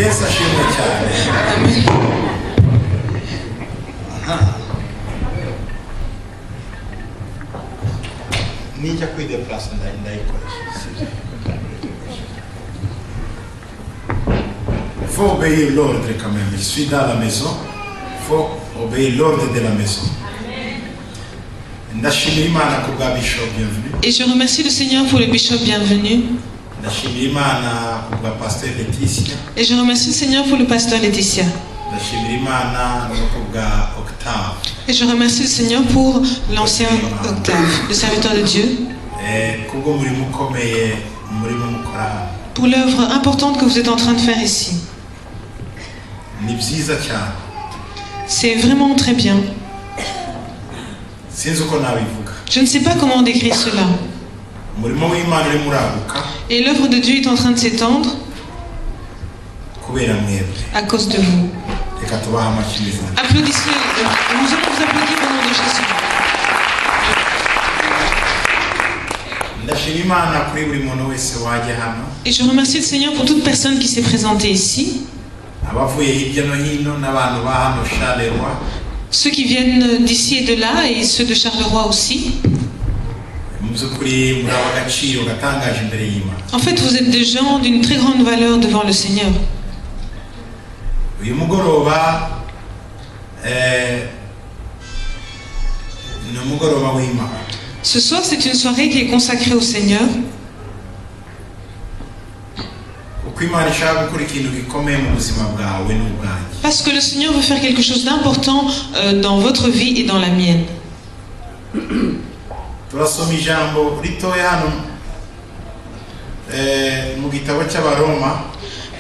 Yesu ashimwe cyane. Nijya kwideplasa ndayikoresha. Il faut obéir l'ordre quand même. Je suis dans la maison. Il faut obéir l'ordre de la maison. Et je remercie le Seigneur pour le bishop bienvenu. Et je remercie le Seigneur pour le pasteur Laetitia. Et je remercie le Seigneur pour l'ancien Octave, le serviteur de Dieu, pour l'œuvre importante que vous êtes en train de faire ici. C'est vraiment très bien. Je ne sais pas comment décrire cela. Et l'œuvre de Dieu est en train de s'étendre à cause de vous. Applaudissez. Nous allons vous applaudir au nom de Jésus. Et je remercie le Seigneur pour toute personne qui s'est présentée ici. Ceux qui viennent d'ici et de là, et ceux de Charleroi aussi. En fait, vous êtes des gens d'une très grande valeur devant le Seigneur. Ce soir, c'est une soirée qui est consacrée au Seigneur. Parce que le Seigneur veut faire quelque chose d'important dans votre vie et dans la mienne.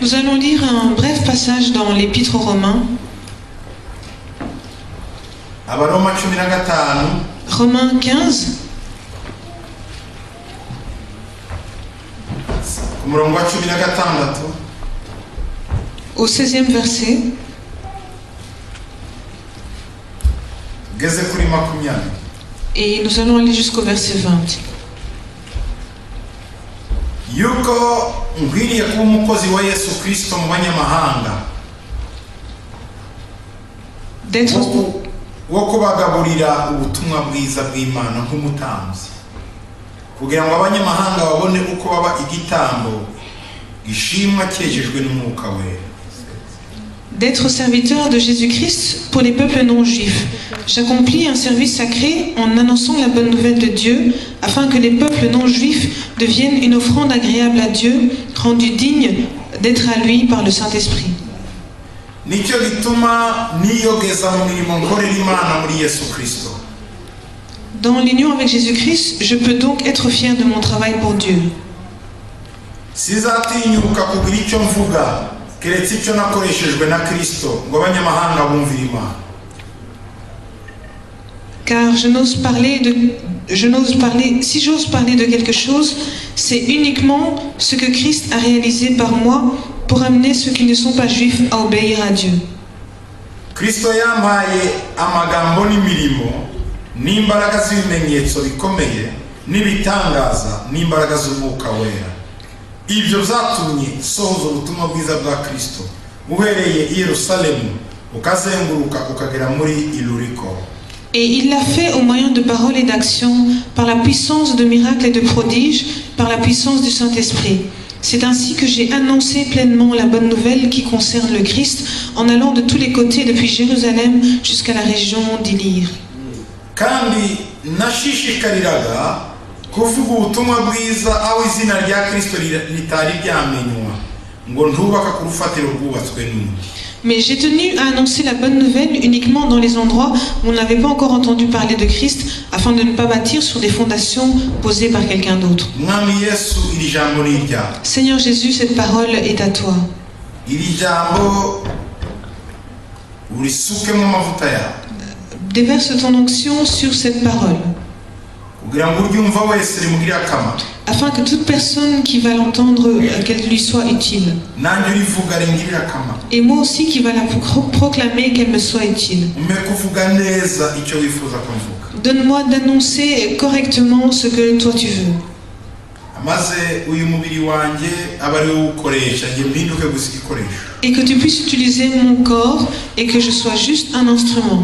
Nous allons lire un bref passage dans l'Épître aux Romains. Romains 15. Au 16e verset. Et nous allons aller jusqu'au verset 20. D'être kugira ngo abanyamahanga babone uko baba igitambo gishimwa cyejejwe n'umwuka wera. D'être serviteur de Jésus-Christ pour les peuples non juifs. J'accomplis un service sacré en annonçant la bonne nouvelle de Dieu, afin que les peuples non juifs deviennent une offrande agréable à Dieu, rendue digne d'être à lui par le Saint-Esprit. Nicyo gituma niyogeza mu mirimo nkorera Imana muri Yesu Kristo. Dans l'union avec Jésus-Christ, je peux donc être fier de mon travail pour Dieu. Sizatinyuka kugira icyo mvuga keretse icyo nakoreshejwe na Kristo ngo abanyamahanga bumvire Imana. Car si j'ose parler de quelque chose, c'est uniquement ce que Christ a réalisé par moi pour amener ceux qui ne sont pas juifs à obéir à Dieu. Kristo yampaye amagambo n'imirimo n'imbaraga z'ibimenyetso bikomeye n'ibitangaza n'imbaraga z'umwuka wera. Ibyo byatumye sohoza ubutumwa bwiza bwa Kristo uhereye i Yerusalemu ukazenguruka ukagera muri Iluriko. Et il l'a fait au moyen de paroles et d'actions, par la puissance de miracles et de prodiges, par la puissance du Saint-Esprit. C'est ainsi que j'ai annoncé pleinement la bonne nouvelle qui concerne le Christ en allant de tous les côtés depuis Jérusalem jusqu'à la région d'Illyre. Kandi nashishikariraga kuvuga ubutumwa bwiza aho izina rya Kristo litari ryamenywa ngo ntubaka ku rufatiro rwubatswe n'undi. Mais j'ai tenu à annoncer la bonne nouvelle uniquement dans les endroits où on n'avait pas encore entendu parler de Christ, afin de ne pas bâtir sur des fondations posées par quelqu'un d'autre. Seigneur Jésus, cette parole est à toi. Déverse ton onction sur cette parole, afin que toute personne qui va l'entendre, qu'elle lui soit utile. Et moi aussi qui va la proclamer, qu'elle me soit utile. Donne-moi d'annoncer correctement ce que toi tu veux. maze uyu mubiri wanjye aba ari wo ukoresha njye mpinduke gusa igikoresho. Et que tu puisses utiliser mon corps et que je sois juste un instrument.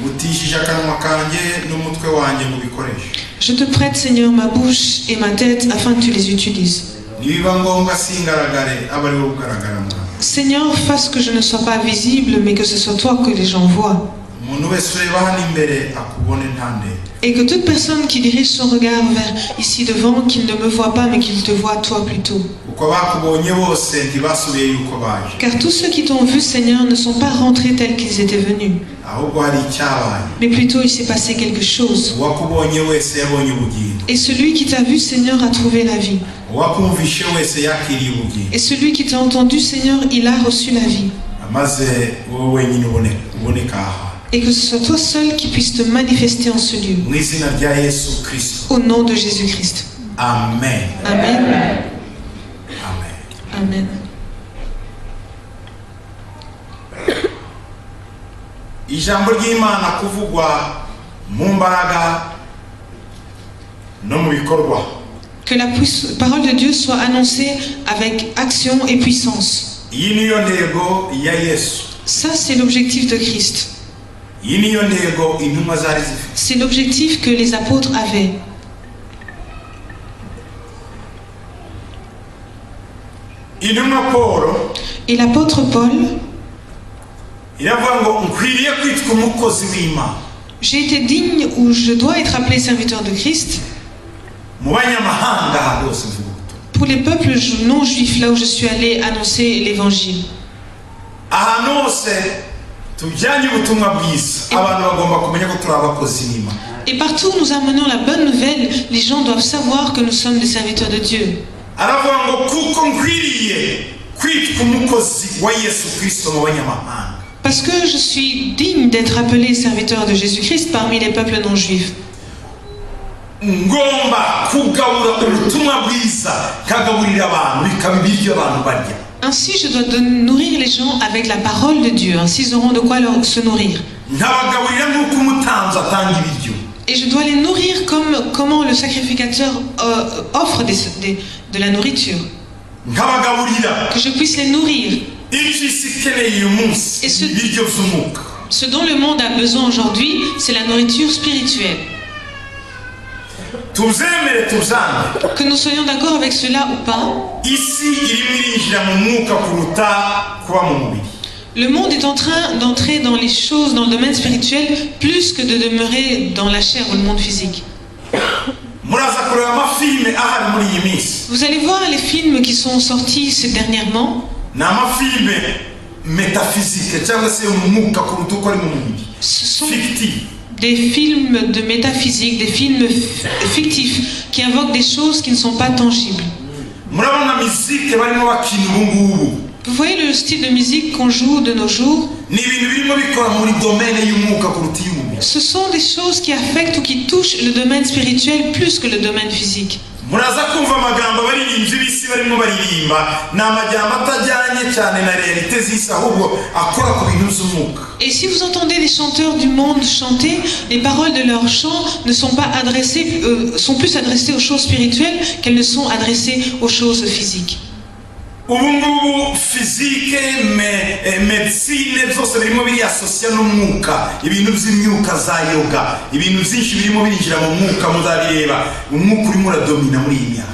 ngutishije akanwa kanjye n'umutwe wanjye mu bikoresho. Je te prête, Seigneur, ma bouche et ma tête afin que tu les utilises. nibiba ngombwa singaragare aba ari wo ugaragara muri. Seigneur, fasse que je ne sois pas visible, mais que ce soit toi que les gens voient. umuntu wese ureba hano imbere akubone nta ndebe. Et que toute personne qui dirige son regard vers ici devant, qu'il ne me voit pas, mais qu'il te voit toi plutôt. uko bakubonye bose ntibasubiye yuko baje. Car tous ceux qui t'ont vu, Seigneur, ne sont pas rentrés tels qu'ils étaient venus. ahubwo hari icyabaye. Mais plutôt il s'est passé quelque chose. uwakubonye wese yabonye ubugingo. Et celui qui t'a vu, Seigneur, a trouvé la vie. uwakumvishe wese yakiriye ubugingo. Et celui qui t'a entendu, Seigneur, il a reçu la vie. maze wowe wenyine uboneka aha. Et que ce soit toi seul qui puisse te manifester en ce lieu. mu izina rya Yesu Kristo. Au nom de Jésus-Christ. Amen. Amen. Amen. Amen. ijambo ry'Imana kuvugwa mu mbaraga no mu bikorwa. Que la parole de Dieu soit annoncée avec action et puissance. iyi niyo ntego ya Yesu. Ça, c'est l'objectif de Christ. iyi niyo ntego intumwa zari zifite. C'est l'objectif que les apôtres avaient. intumwa Paul Et l'apôtre Paul, iravuga ngo nkwiriye kwitwa umukozi w'Imana. j'ai été digne ou je dois être appelé serviteur de Christ. mu banyamahanga ahantu hose mvuga ubutumwa. Pour les peuples non juifs, là où je suis allé annoncer l'évangile. ahantu hose tujyanye ubutumwa bwiza abantu bagomba kumenya ko turi abakozi b'Imana. Et partout où nous amenons la bonne nouvelle, les gens doivent savoir que nous sommes des serviteurs de Dieu. aravuga ngo kuko nkwiriye kwitwa umukozi wa Yesu Kristo mu banyamahanga. Parce que je suis digne d'être appelé serviteur de Jésus-Christ parmi les peuples non juifs. ngomba kugabura ubutumwa bwiza kagaburira abantu bikaba ibiryo abantu barya. Ainsi, je dois nourrir les gens avec la parole de Dieu. Ainsi, ils auront de quoi se nourrir. nkabagaburira nk'uko umutanzi atanga ibiryo. Et je dois les nourrir comme comment le sacrificateur offre de la nourriture. nkabagaburira Que je puisse les nourrir. icyo isi ikeneye uyu munsi ibiryo by'umwuka. Ce dont le monde a besoin aujourd'hui, c'est la nourriture spirituelle. tuzemere tuzange. Que nous soyons d'accord avec cela ou pas, isi irimo irinjira mu mwuka kuruta kuba mu mubiri. le monde est en train d'entrer dans les choses, dans le domaine spirituel, plus que de demeurer dans la chair ou le monde physique. muraza kureba amafilime ahari muri iyi minsi. Vous allez voir les films qui sont sortis dernièrement. ni amafilime metaphysique cyangwa se umwuka kuruta uko ari mu mubiri. Ce sont fictive. des films de métaphysique, des films fictifs qui invoquent des choses qui ne sont pas tangibles. murabona muzike barimo bakina ubu ngubu. Vous voyez le style de musique qu'on joue de nos jours? ni ibintu birimo bikora muri domaine y'umwuka kuruta iy'umubiri. Ce sont des choses qui affectent ou qui touchent le domaine spirituel plus que le domaine physique. muraza kumva amagambo abaririmbyi b'isi barimo baririmba ni amajyamba atajyanye cyane na realite z'isi ahubwo akora ku bintu by'umwuka. Et si vous entendez les chanteurs du monde chanter, les paroles de leurs chants ne sont pas adressées, sont plus adressées aux choses spirituelles qu'elles ne sont adressées aux choses physiques. ubu ngubu fizike medicine byose birimo biriyasosiya n'umwuka. ibintu by'imyuka za yoga, ibintu byinshi birimo birinjira mu mwuka muzabireba. umwuka urimo uradomina muri iyi myaka.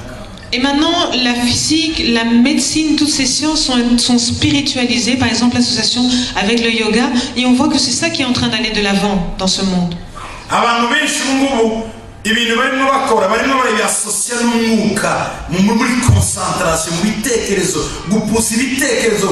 Et maintenant, la physique, la médecine, toutes ces sciences sont spiritualisées. Par exemple, l'association avec le yoga. Et on voit que c'est ça qui est en train d'aller de l'avant dans ce monde. abantu benshi ubu ngubu ibintu barimo bakora barimo barabiyasosiya n'umwuka muri concentration mu bitekerezo, gupusa ibitekerezo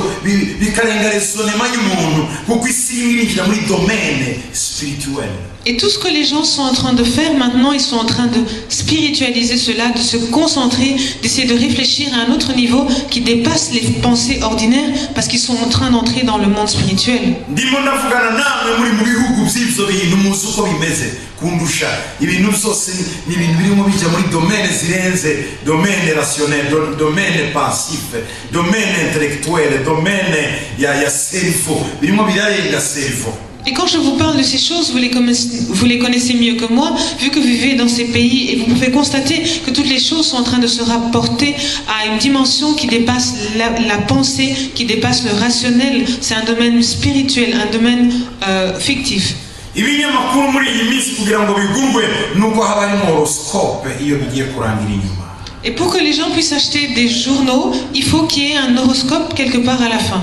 bikarenga resonema y'umuntu kuko isi irinjira muri domaine spirituelle. Et tout ce que les gens sont en train de faire maintenant, ils sont en train de spiritualiser cela, de se concentrer, d'essayer de réfléchir à un autre niveau qui dépasse les pensées ordinaires parce qu'ils sont en train d'entrer dans le monde spirituel. ndimo ndavugana namwe muri mu bihugu by'ibyo bintu muzi uko bimeze kundusha. ibintu byose ni ibintu birimo bijya muri domaine zirenze domaine rationnel, domaine pensif, domaine intellectuel, domaine ya cerveau, birimo birarenga cerveau. Et quand je vous parle de ces choses, vous les connaissez mieux que moi, vu que vous vivez dans ces pays, et vous pouvez constater que toutes les choses sont en train de se rapporter à une dimension qui dépasse la pensée, qui dépasse le rationnel. C'est un domaine spirituel, un domaine fictif. ibinyamakuru muri iyi minsi kugira ngo bigurwe nuko haba harimo horoscope iyo bigiye kurangira inyuma. Et pour que les gens puissent acheter des journaux, il faut qu'il y ait un horoscope quelque part à la fin.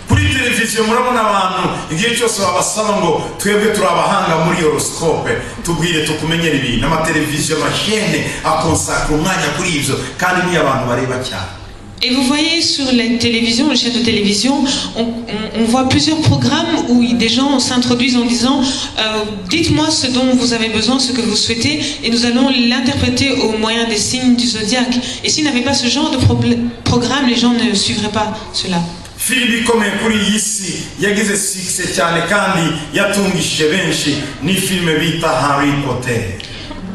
Kuri televiziyo murabona abantu igihe cyose babasaba ngo twebwe turabahanga muri horoscope tubwire tukumenyera ibintu. Amateleviziyo amashene akonsakra umwanya kuri ibyo kandi niyo abantu bareba cyane. Et vous voyez sur les télévisions, les chaînes de télévision, on voit plusieurs programmes où des gens s'introduisent en disant dites-moi ce dont vous avez besoin, ce que vous souhaitez, et nous allons l'interpréter au moyen des signes du zodiaque. Et s'il n'y avait pas ce genre de programme, les gens ne suivraient pas cela. Filimi ikomeye kuri iyi si yagize succès cyane kandi yatungishije benshi ni filime bita Harry Potter.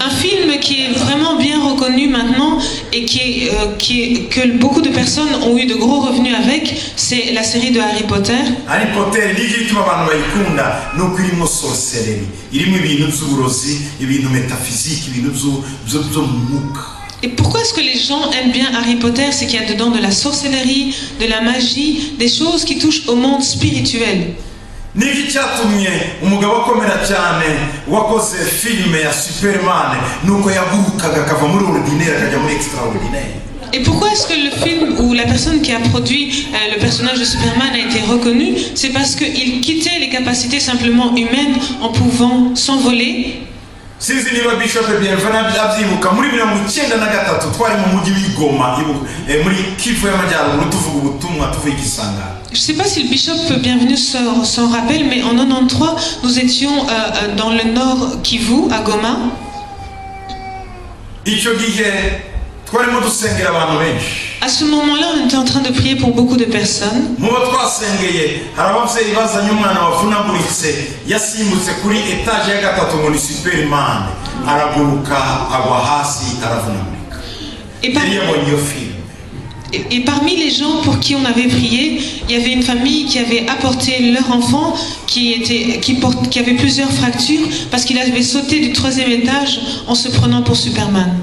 Un film qui est vraiment bien reconnu maintenant et que beaucoup de personnes ont eu de gros revenus avec, c'est la série de Harry Potter. Harry Potter ni igituma abantu bayikunda nuko irimo sorcellerie, irimo ibintu by'uburozi, ibintu metaphysique, ibintu byo mu mwuka. Et pourquoi est-ce que les gens aiment bien Harry Potter? C'est qu'il y a dedans de la sorcellerie, de la magie, des choses qui touchent au monde spirituel. Niki cyatumye umugabo akomera cyane wakoze filime ya Superman nuko yagurukaga akava muri ordinaire akajya muri extraordinaire. Et pourquoi est-ce que le film ou la personne qui a produit le personnage de Superman a été reconnu? C'est parce qu'il quittait les capacités simplement humaines en pouvant s'envoler. Sinzi niba Bishop Bienvenant abyibuka muri 1993 twari mu mujyi w'Igoma muri Kivu y'Amajyaruguru tuvuga ubutumwa tuvuga igisanga. Je ne sais pas si le bishop Bienvenu s'en rappelle, mais en 93, nous étions dans le nord Kivu, à Goma. À ce moment-là, on était en train de prier pour beaucoup de personnes. Et parmi les gens pour qui on avait prié, il y avait une famille qui avait apporté leur enfant qui avait plusieurs fractures parce qu'il avait sauté du 3e étage en se prenant pour Superman.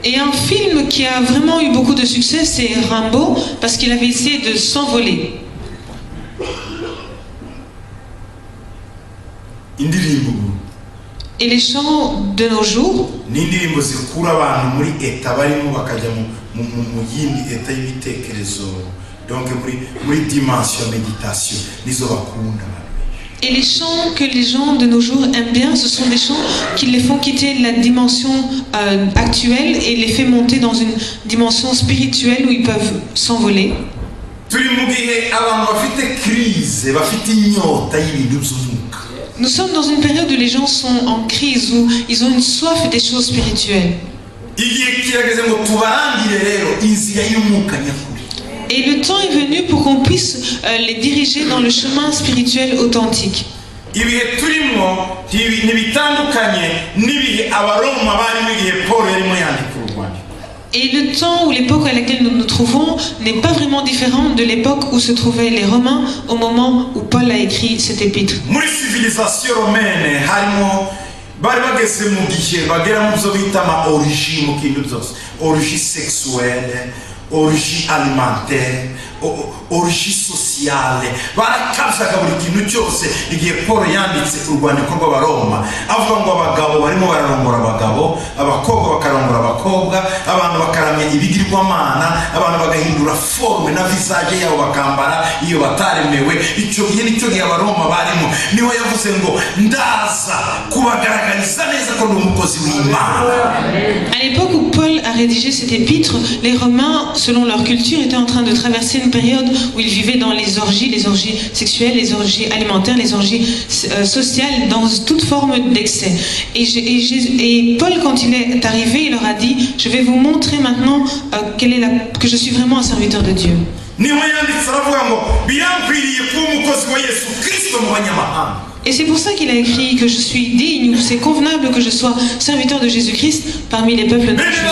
Et un film qui a vraiment eu beaucoup de succès, c'est Rambo, parce qu'il avait essayé de s'envoler. Et les chants de nos jours, et les chants que les gens de nos jours aiment bien, ce sont des chants qui les font quitter la dimension actuelle et les fait monter dans une dimension spirituelle où ils peuvent s'envoler. Nous sommes dans une période où les gens sont en crise, où ils ont une soif des choses spirituelles. Et le temps est venu pour qu'on puisse les diriger dans le chemin spirituel authentique. Et le temps ou l'époque à laquelle nous nous trouvons n'est pas vraiment différent de l'époque où se trouvaient les Romains au moment où Paul a écrit cet épître. Origine alimentaire, origine sociale, barakazaga buri kintu cyose igihe Paul yanditse urwandiko rw'Abaroma avuga ngo abagabo barimo bararongora abagabo, abakobwa bakarongora abakobwa, abantu bakaramya ibigirwamana, abantu bagahindura forme na visage yabo bakambara iyo bataremewe. Icyo gihe nicyo gihe Abaroma barimo, niho yavuze ngo ndaza kubagaragariza neza ko ndi umukozi w'Imana. À l'époque où Paul a rédigé cet épître, les Romains, selon leur culture, étaient en train de traverser une période où ils vivaient dans les orgies sexuelles, les orgies alimentaires, les orgies sociales, dans toute forme d'excès. Et Paul, quand il est arrivé, il leur a dit, je vais vous montrer maintenant que je suis vraiment un serviteur de Dieu. Et c'est pour ça qu'il a écrit que je suis digne, ou c'est convenable que je sois serviteur de Jésus-Christ parmi les peuples non juifs.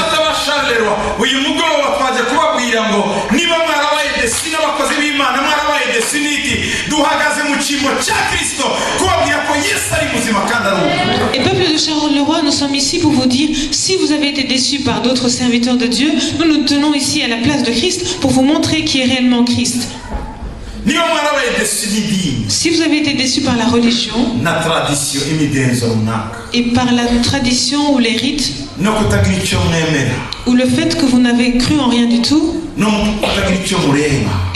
Charleroi uyu mugoroba twaje kubabwira ngo niba mwarabaye desi n'abakozi b'Imana mwarabaye desi n'iki duhagaze mu cyimbo cya Kristo kubabwira ko Yesu ari muzima kandi ari uko. Et peuple de Charleroi, nous sommes ici pour vous dire, si vous avez été déçus par d'autres serviteurs de Dieu, nous nous tenons ici à la place de Christ pour vous montrer qui est réellement Christ. Si vous avez été déçus par la religion et par la tradition ou les rites, ou le fait que vous n'avez cru en rien du tout,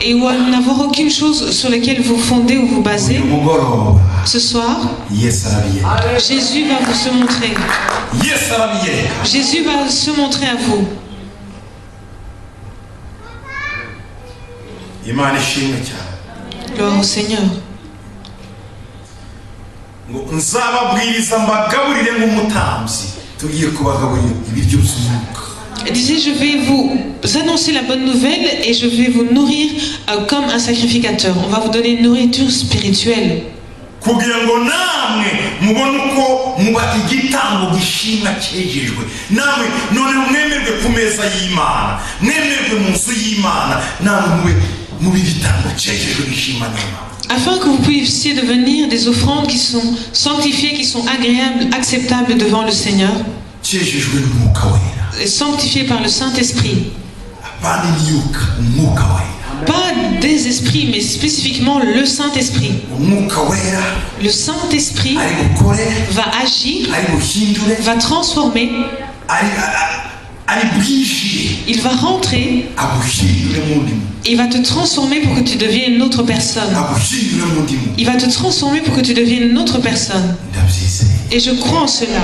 et ou à n'avoir aucune chose sur laquelle vous fondez ou vous basez, ce soir, Jésus va vous se montrer. Jésus va se montrer à vous. Gloire au Seigneur. Il disait, je vais vous annoncer la bonne nouvelle et je vais vous nourrir comme un sacrificateur. On va vous donner une nourriture spirituelle. Afin que vous puissiez devenir des offrandes qui sont sanctifiées, qui sont agréables, acceptables devant le Seigneur, et sanctifiées par le Saint-Esprit. Pas des esprits, mais spécifiquement le Saint-Esprit. Le Saint-Esprit va agir, va transformer. Il va rentrer et il va te transformer pour que tu deviennes une autre personne. Il va te transformer pour que tu deviennes une autre personne. Et je crois en cela.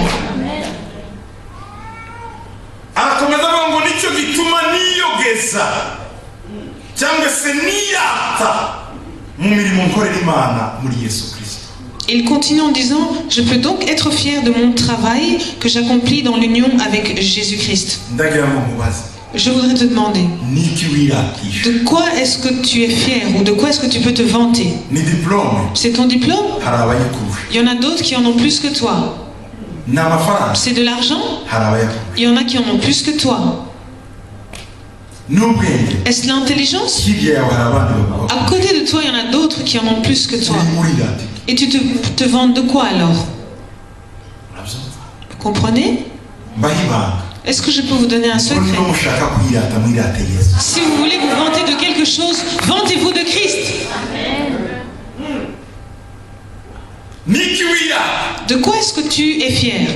Il continue en disant, je peux donc être fier de mon travail que j'accomplis dans l'union avec Jésus-Christ. Je voudrais te demander, de quoi est-ce que tu es fier ou de quoi est-ce que tu peux te vanter? C'est ton diplôme? Il y en a d'autres qui en ont plus que toi. C'est de l'argent? Il y en a qui en ont plus que toi. Est-ce l'intelligence? À côté de toi, il y en a d'autres qui en ont plus que toi. Et tu te vantes de quoi alors? Vous comprenez? Est-ce que je peux vous donner un secret? Si vous voulez vous vanter de quelque chose, vantez-vous de Christ. De quoi est-ce que tu es fier?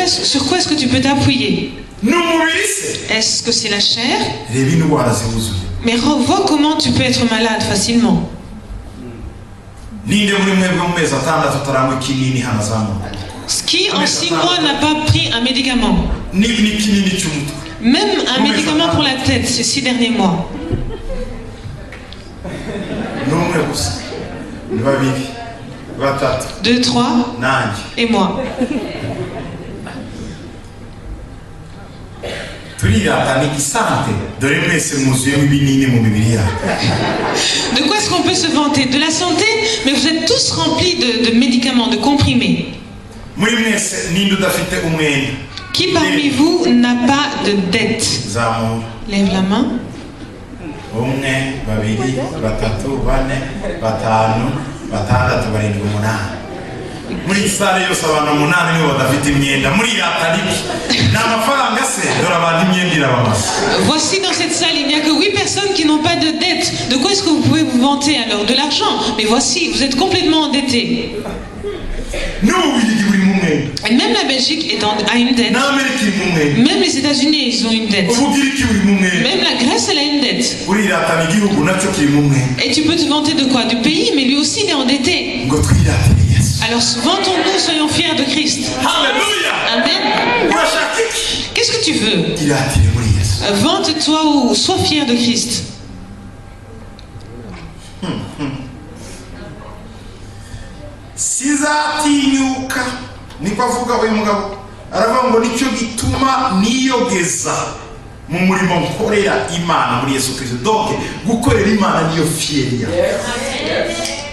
Sur quoi est-ce que tu peux t'appuyer? Est-ce que c'est la chair? Mais vois comment tu peux être malade facilement. Qui en 6 mois n'a pas pris un médicament? Même un médicament pour la tête ces 6 derniers mois. 2, 3 et moi. De quoi est-ce qu'on peut se vanter? De la santé? Mais vous êtes tous remplis de médicaments, de comprimés. Qui parmi vous n'a pas de dette? Lève la main. Voici dans cette salle, il n'y a que 8 personnes qui n'ont pas de dette. De quoi est-ce que vous pouvez vous vanter alors? De l'argent. Mais voici, vous êtes complètement endettés. Et même la Belgique a une dette. Même les États-Unis, ils ont une dette. Même la Grèce, elle a une dette. Et tu peux te vanter de quoi? Du pays, mais lui aussi il est endetté. Alors vantons-nous, soyons fiers de Christ. Amen. Qu'est-ce que tu veux? Vante-toi ou sois fier de Christ. Sizatinyuka niko avuga uyu mugabo aravuga ngo nicyo gituma niyogeza mu murimo nkorera Imana muri Yesu Kristo. Donc gukorera Imana niyo fieri.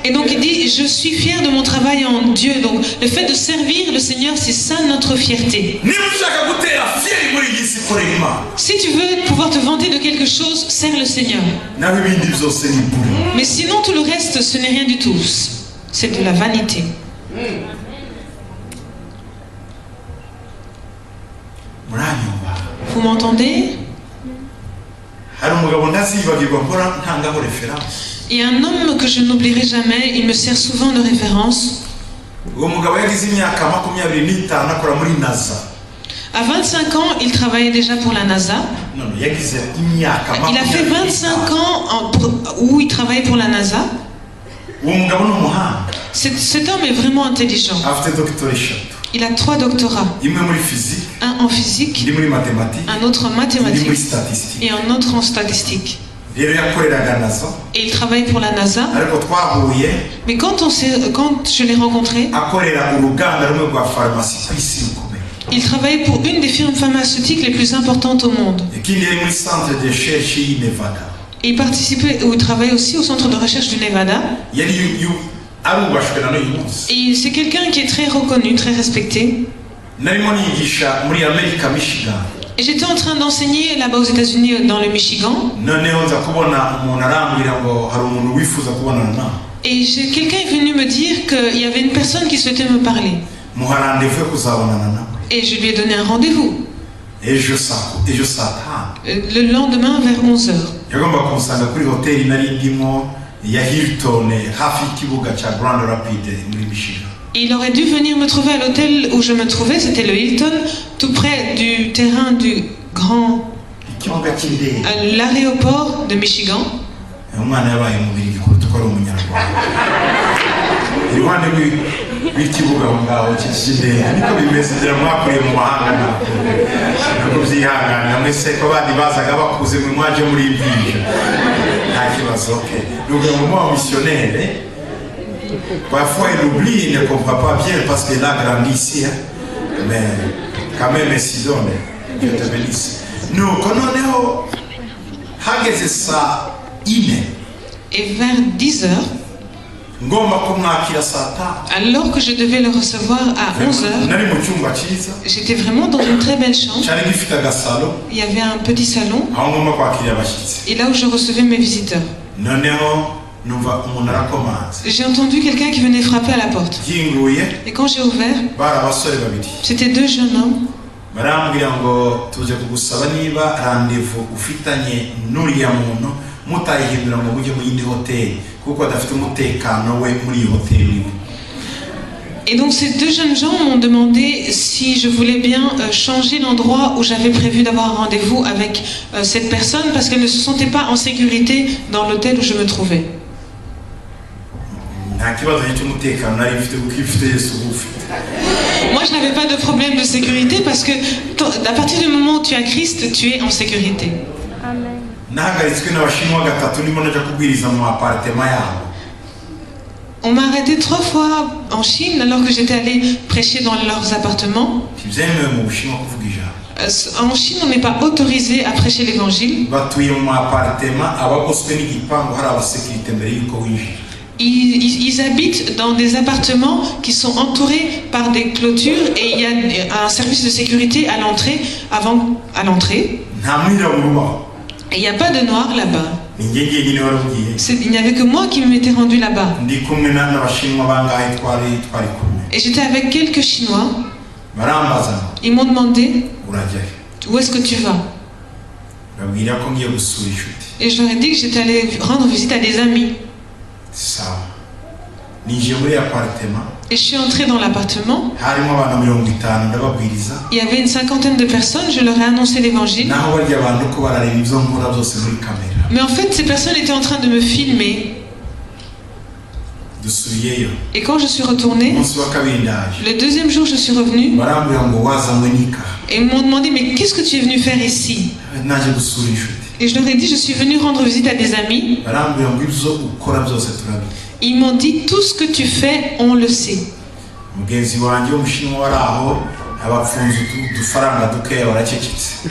Et donc il dit, je suis fier de mon travail en Dieu. Donc le fait de servir le Seigneur, c'est ça notre fierté. korera Imana. Si tu veux pouvoir te vanter de quelque chose, sers le Seigneur. naho ibindi byose ni ukuri. Mais sinon, tout le reste, ce n'est rien du tout. C'est de la vanité. Muranyumva? Vous m'entendez? Hari umugabo ntazibagirwa mpora ntangaho reference. Il y a un homme que je n'oublierai jamais, il me sert souvent de référence. Uwo mugabo yagize imyaka 25 akora muri NASA. À 25 ans, il travaillait déjà pour la NASA. Non, yagize imyaka 25. Il a fait 25 ans où il travaille pour la NASA. Uwo mugabo ni umuhanga. Cet homme est vraiment intelligent. Afite doctorat eshatu. Il a 3 doctorats. Imwe muri physique, Un en physique, indi muri mathématique, un autre en indi muri mathématiques statistique. et un autre en statistique. Rero yakoreraga NASA. Et il travaille pour la NASA. Ariko twahuye Mais quand je l'ai rencontré, akorera uruganda rumwe rwa pharmacie ku isi rukomeye. il travaillait pour une des firmes pharmaceutiques les plus importantes au monde. Ikindi yari muri centre de recherche y'i Nevada. Et il participait ou il travaille aussi au centre de recherche du Nevada. Yari arubashwe na n'uyu munsi. Et c'est quelqu'un qui est très reconnu, très respecté. Narimo nigisha muri America, Michigan. Et j'étais en train d'enseigner là-bas aux États-Unis, dans le Michigan. Noneho nza kubona umuntu arambwira ngo hari umuntu wifuza kubonana nawe. Et quelqu'un est venu me dire qu'il y avait une personne qui souhaitait me parler. Muha rendez-vous yo kuzabonana nawe. Et je lui ai donné un rendez-vous. Ejo saa tanu. Le lendemain vers 11h. Yagomba kumusanga kuri hoteli nari ndimo ya Hilton hafi y'ikibuga cya Grand Rapids muri Michigan. Il aurait dû venir me trouver à l'hôtel où je me trouvais, c'était le Hilton, tout près du terrain du grand... Ikibuga cy'indege. L'aéroport de Michigan. Umwana yabaye umubiri gikuruta ko ari umunyarwanda. Iruhande rw'ikibuga ngaho cy'indege niko bimeze ngira mwakuriye mu mahanga ntabwo byihangana mwese ko bandi bazaga bakuze mwe mwaje muri ibyo nta kibazo. Okay, le gouvernement missionnaire parfois il oublie, il ne comprend pas bien parce qu'il a grandi ici, hein? Mais quand même sinon, Dieu te bénisse. Nous noneho hageze saa 4 Et vers 10h, ngomba kumwakira saa 5. alors que je devais le recevoir à 11h, nari mu cyumba cyiza j'étais vraiment dans une très belle chambre. cyari gifite agasalo Il y avait un petit salon, aho ngomba kwakira abashyitsi. et là où je recevais mes visiteurs. Noneho numva umuntu arakomanze. J'ai entendu quelqu'un qui venait frapper à la porte. Yinguye Et quand j'ai ouvert, bari abasore babiri. c'était 2 jeunes hommes. Barambwira ngo tuje kugusaba niba rendez-vous ufitanye n'uriya muntu mutayihindura ngo mujye mu yindi hoteli kuko adafite umutekano we muri iyo hoteli. Et donc ces 2 jeunes gens m'ont demandé si je voulais bien changer l'endroit où j'avais prévu d'avoir un rendez-vous avec cette personne parce qu'elle ne se sentait pas en sécurité dans l'hôtel où je me trouvais. Nta kibazo cy'umutekano nari mfite kuko ifite Yesu ufite. Moi, je n'avais pas de problème de sécurité parce que à partir du moment où tu as Christ, tu es en sécurité. Nahagaritswe n'abashinwa gatatu ndimo najya kubwiriza mu appartement yabo. On m'a arrêté 3 fois en Chine alors que j'étais allé prêcher dans leurs appartements. Ntibyemewe mu Bushinwa kuvuga ijambo. En Chine, on n'est pas autorisé à prêcher l'évangile. Batuye mu appartement abagoswe n'igipangu hari abasekirite mbere y'uko winjira. Ils habitent dans des appartements qui sont entourés par des clôtures et il y a un service de sécurité à l'entrée, à l'entrée. Nta mwirabura ubaho. Et il n'y a pas de noir là-bas. Ni njye njyenyine wari ugiye. Il n'y avait que moi qui m'étais rendu là-bas. Ndi kumwe n'abashinwa bangahe twari kumwe. Et j'étais avec quelques Chinois. Barambaza. Ils m'ont demandé Urajya he? où est-ce que tu vas. Babwira ko ngiye gusura inshuti. Et je leur ai dit que j'étais allé rendre visite à des amis. Sawa. Ninjiye muri appartement. Et je suis entrée dans l'appartement. Harimo abantu 50 ndababwiriza. Il y avait une 50aine de personnes, je leur ai annoncé l'évangile. Naho barya abantu ko barareba ibyo nkora byose muri kamera. Mais en fait, ces personnes étaient en train de me filmer. Dusubiyeyo. Et quand je suis retournée, Umunsi wa kabiri ndaje. le 2e jour, je suis revenue. Barambwira ngo wazanywe n'ika. Et ils m'ont demandé, mais qu'est-ce que tu es venu faire ici? Naje gusura inshuti. Et je leur ai dit, je suis venu rendre visite à des amis. Barambwira ngo ibyo ukora byose turabizi. Ils m'ont dit, tout ce que tu fais, on le sait. Mugenzi wanjye w'umushinwa wari aho abapfunze udufaranga dukeya baracecetse.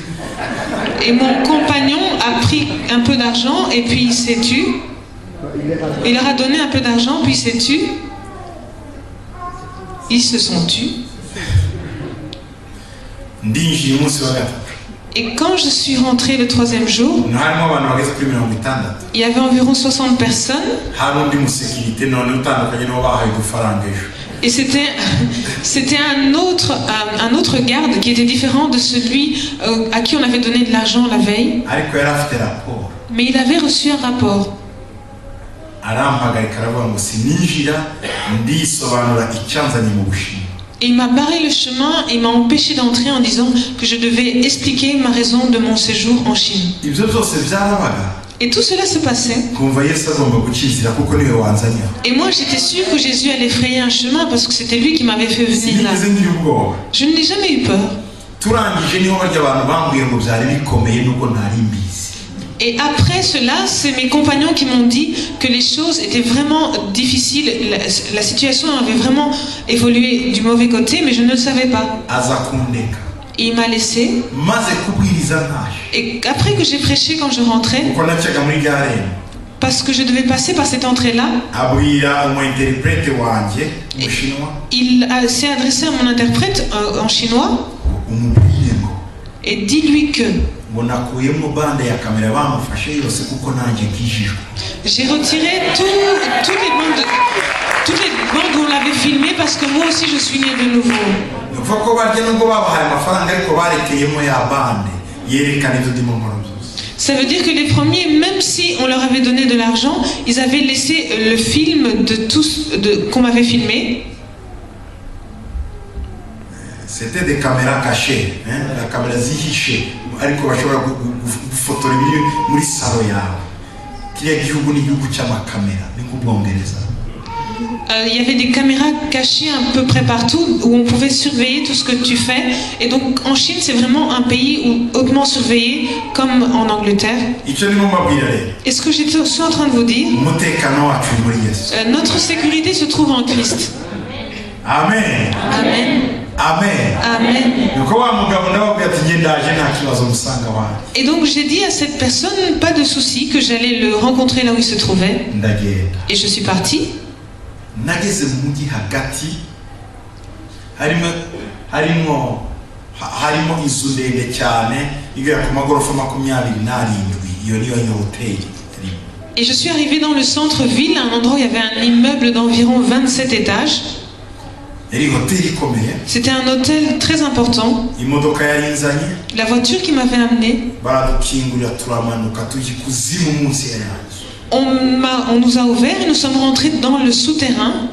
Et mon compagnon a pris un peu d'argent et puis il s'est tu. Il leur a donné un peu d'argent puis il s'est tu. Ils se sont tus. Ndinjiye umunsi wa gatatu. Et quand je suis rentrée le 3e jour, harimo abantu bageze kuri 60. il y avait environ 60 personnes. Hari undi musekirite none utandukanye n'uwo bahaye udufaranga ejo. Et c'était un autre garde qui était différent de celui à qui on avait donné de l'argent la veille. Ariko yari afite raporo. Mais il avait reçu un rapport. Arampagarika aravuga ngo sininjira ndisobanura icyanzanye mu Bushinwa. Et il m'a barré le chemin et m'a empêché d'entrer en disant que je devais expliquer ma raison de mon séjour en Chine. Ibyo byose byarabaga. Et tout cela se passait. Kumva Yesu agomba gukizira kuko niwe wanzanye. Et moi j'étais sûre que Jésus allait frayer un chemin parce que c'était lui qui m'avait fait venir là. Sinigeze ngira ubwoba. Je n'ai jamais eu peur. Turangije niho barya abantu bambwiye ngo byari bikomeye nuko ntari mbizi. Et après cela, c'est mes compagnons qui m'ont dit que les choses étaient vraiment difficiles. La situation avait vraiment évolué du mauvais côté, mais je ne le savais pas. Aza kundeka. Et il m'a laissé. Maze kubwiriza ntaje. Et après que j'ai prêché quand je rentrais, Kuko nacaga muri gare. parce que je devais passer par cette entrée-là, Abwira umu-interprete wanje mu Chinois. il s'est adressé à mon interprète en chinois Umubwire ngo et dit-lui que ngo nakuyemo bande ya kamera bamufashe yose kuko nanjye nkijijwe. j'ai retiré toutes les bandes où on l'avait filmé parce que moi aussi je suis né de nouveau. Nuvuga ko barya nubwo babahaye amafaranga ariko barekeyemo ya bande yerekana ibyo ndimo nkora byose. Ça veut dire que les premiers, même si on leur avait donné de l'argent, ils avaient laissé le film qu'on m'avait filmé. C'était des caméras cachées, la caméra zihishe ariko bashobora gufotora ibiri muri salo yawe. Kiriya gihugu ni igihugu cy'amakamera ni nk'Ubwongereza. Il y avait des caméras cachées un peu près partout où on pouvait surveiller tout ce que tu fais. Et donc en Chine, c'est vraiment un pays hautement surveillé, comme en Angleterre. Et ce que je suis en train de vous dire, notre sécurité se trouve en Christ. Amen. Amen. Amen. Amen. Amen. Et donc j'ai dit à cette personne, pas de souci, que j'allais le rencontrer là où il se trouvait. Et je suis partie. Nageze mu mujyi hagati harimo inzu ndende cyane igera ku magorofa 27. Iyo niyo hoteli. Et je suis arrivée dans le centre-ville, à un endroit où il y avait un immeuble d'environ 27 étages. C'était un hôtel très important. La voiture qui m'avait amené, on nous a ouvert et nous sommes rentrés dans le souterrain,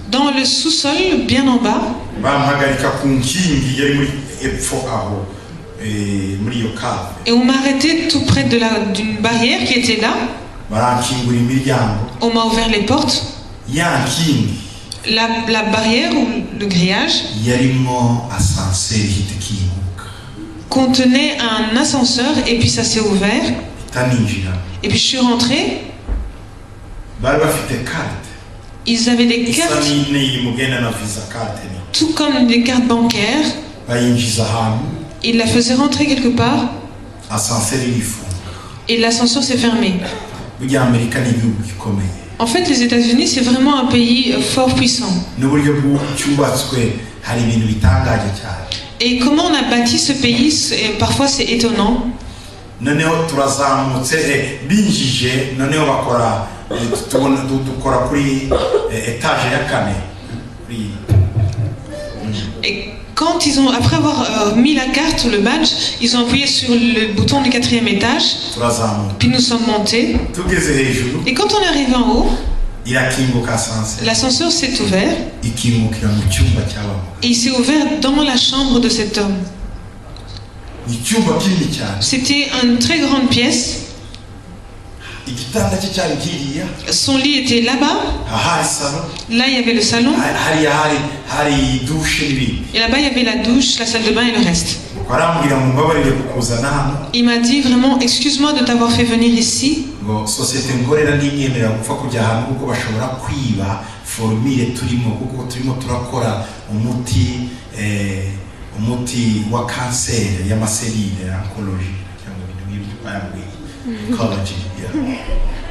dans le sous-sol, bien en bas. Et on m'a arrêté tout près d'une barrière qui était là. On m'a ouvert les portes. La barrière ou le grillage contenait un ascenseur et puis ça s'est ouvert. Et puis je suis rentrée. Ils avaient des cartes, tout comme des cartes bancaires. Ils la faisaient rentrer quelque part. Et l'ascenseur s'est fermé. En fait, les États-Unis, c'est vraiment un pays fort puissant. Et comment on a bâti ce pays, parfois c'est étonnant. Et quand ils ont, après avoir mis la carte, le badge, ils ont appuyé sur le bouton du 4e étage. Puis nous sommes montés. Et quand on est arrivé en haut, l'ascenseur s'est ouvert. Et il s'est ouvert dans la chambre de cet homme. C'était une très grande pièce. Son lit était là-bas. Là, il y avait le salon. Et là-bas, il y avait la douche, la salle de bain et le reste. Il m'a dit vraiment, excuse-moi de t'avoir fait venir ici. umuti wa kanseri y'amaserire oncology cyangwa ibintu nk'ibyo bayambwiye.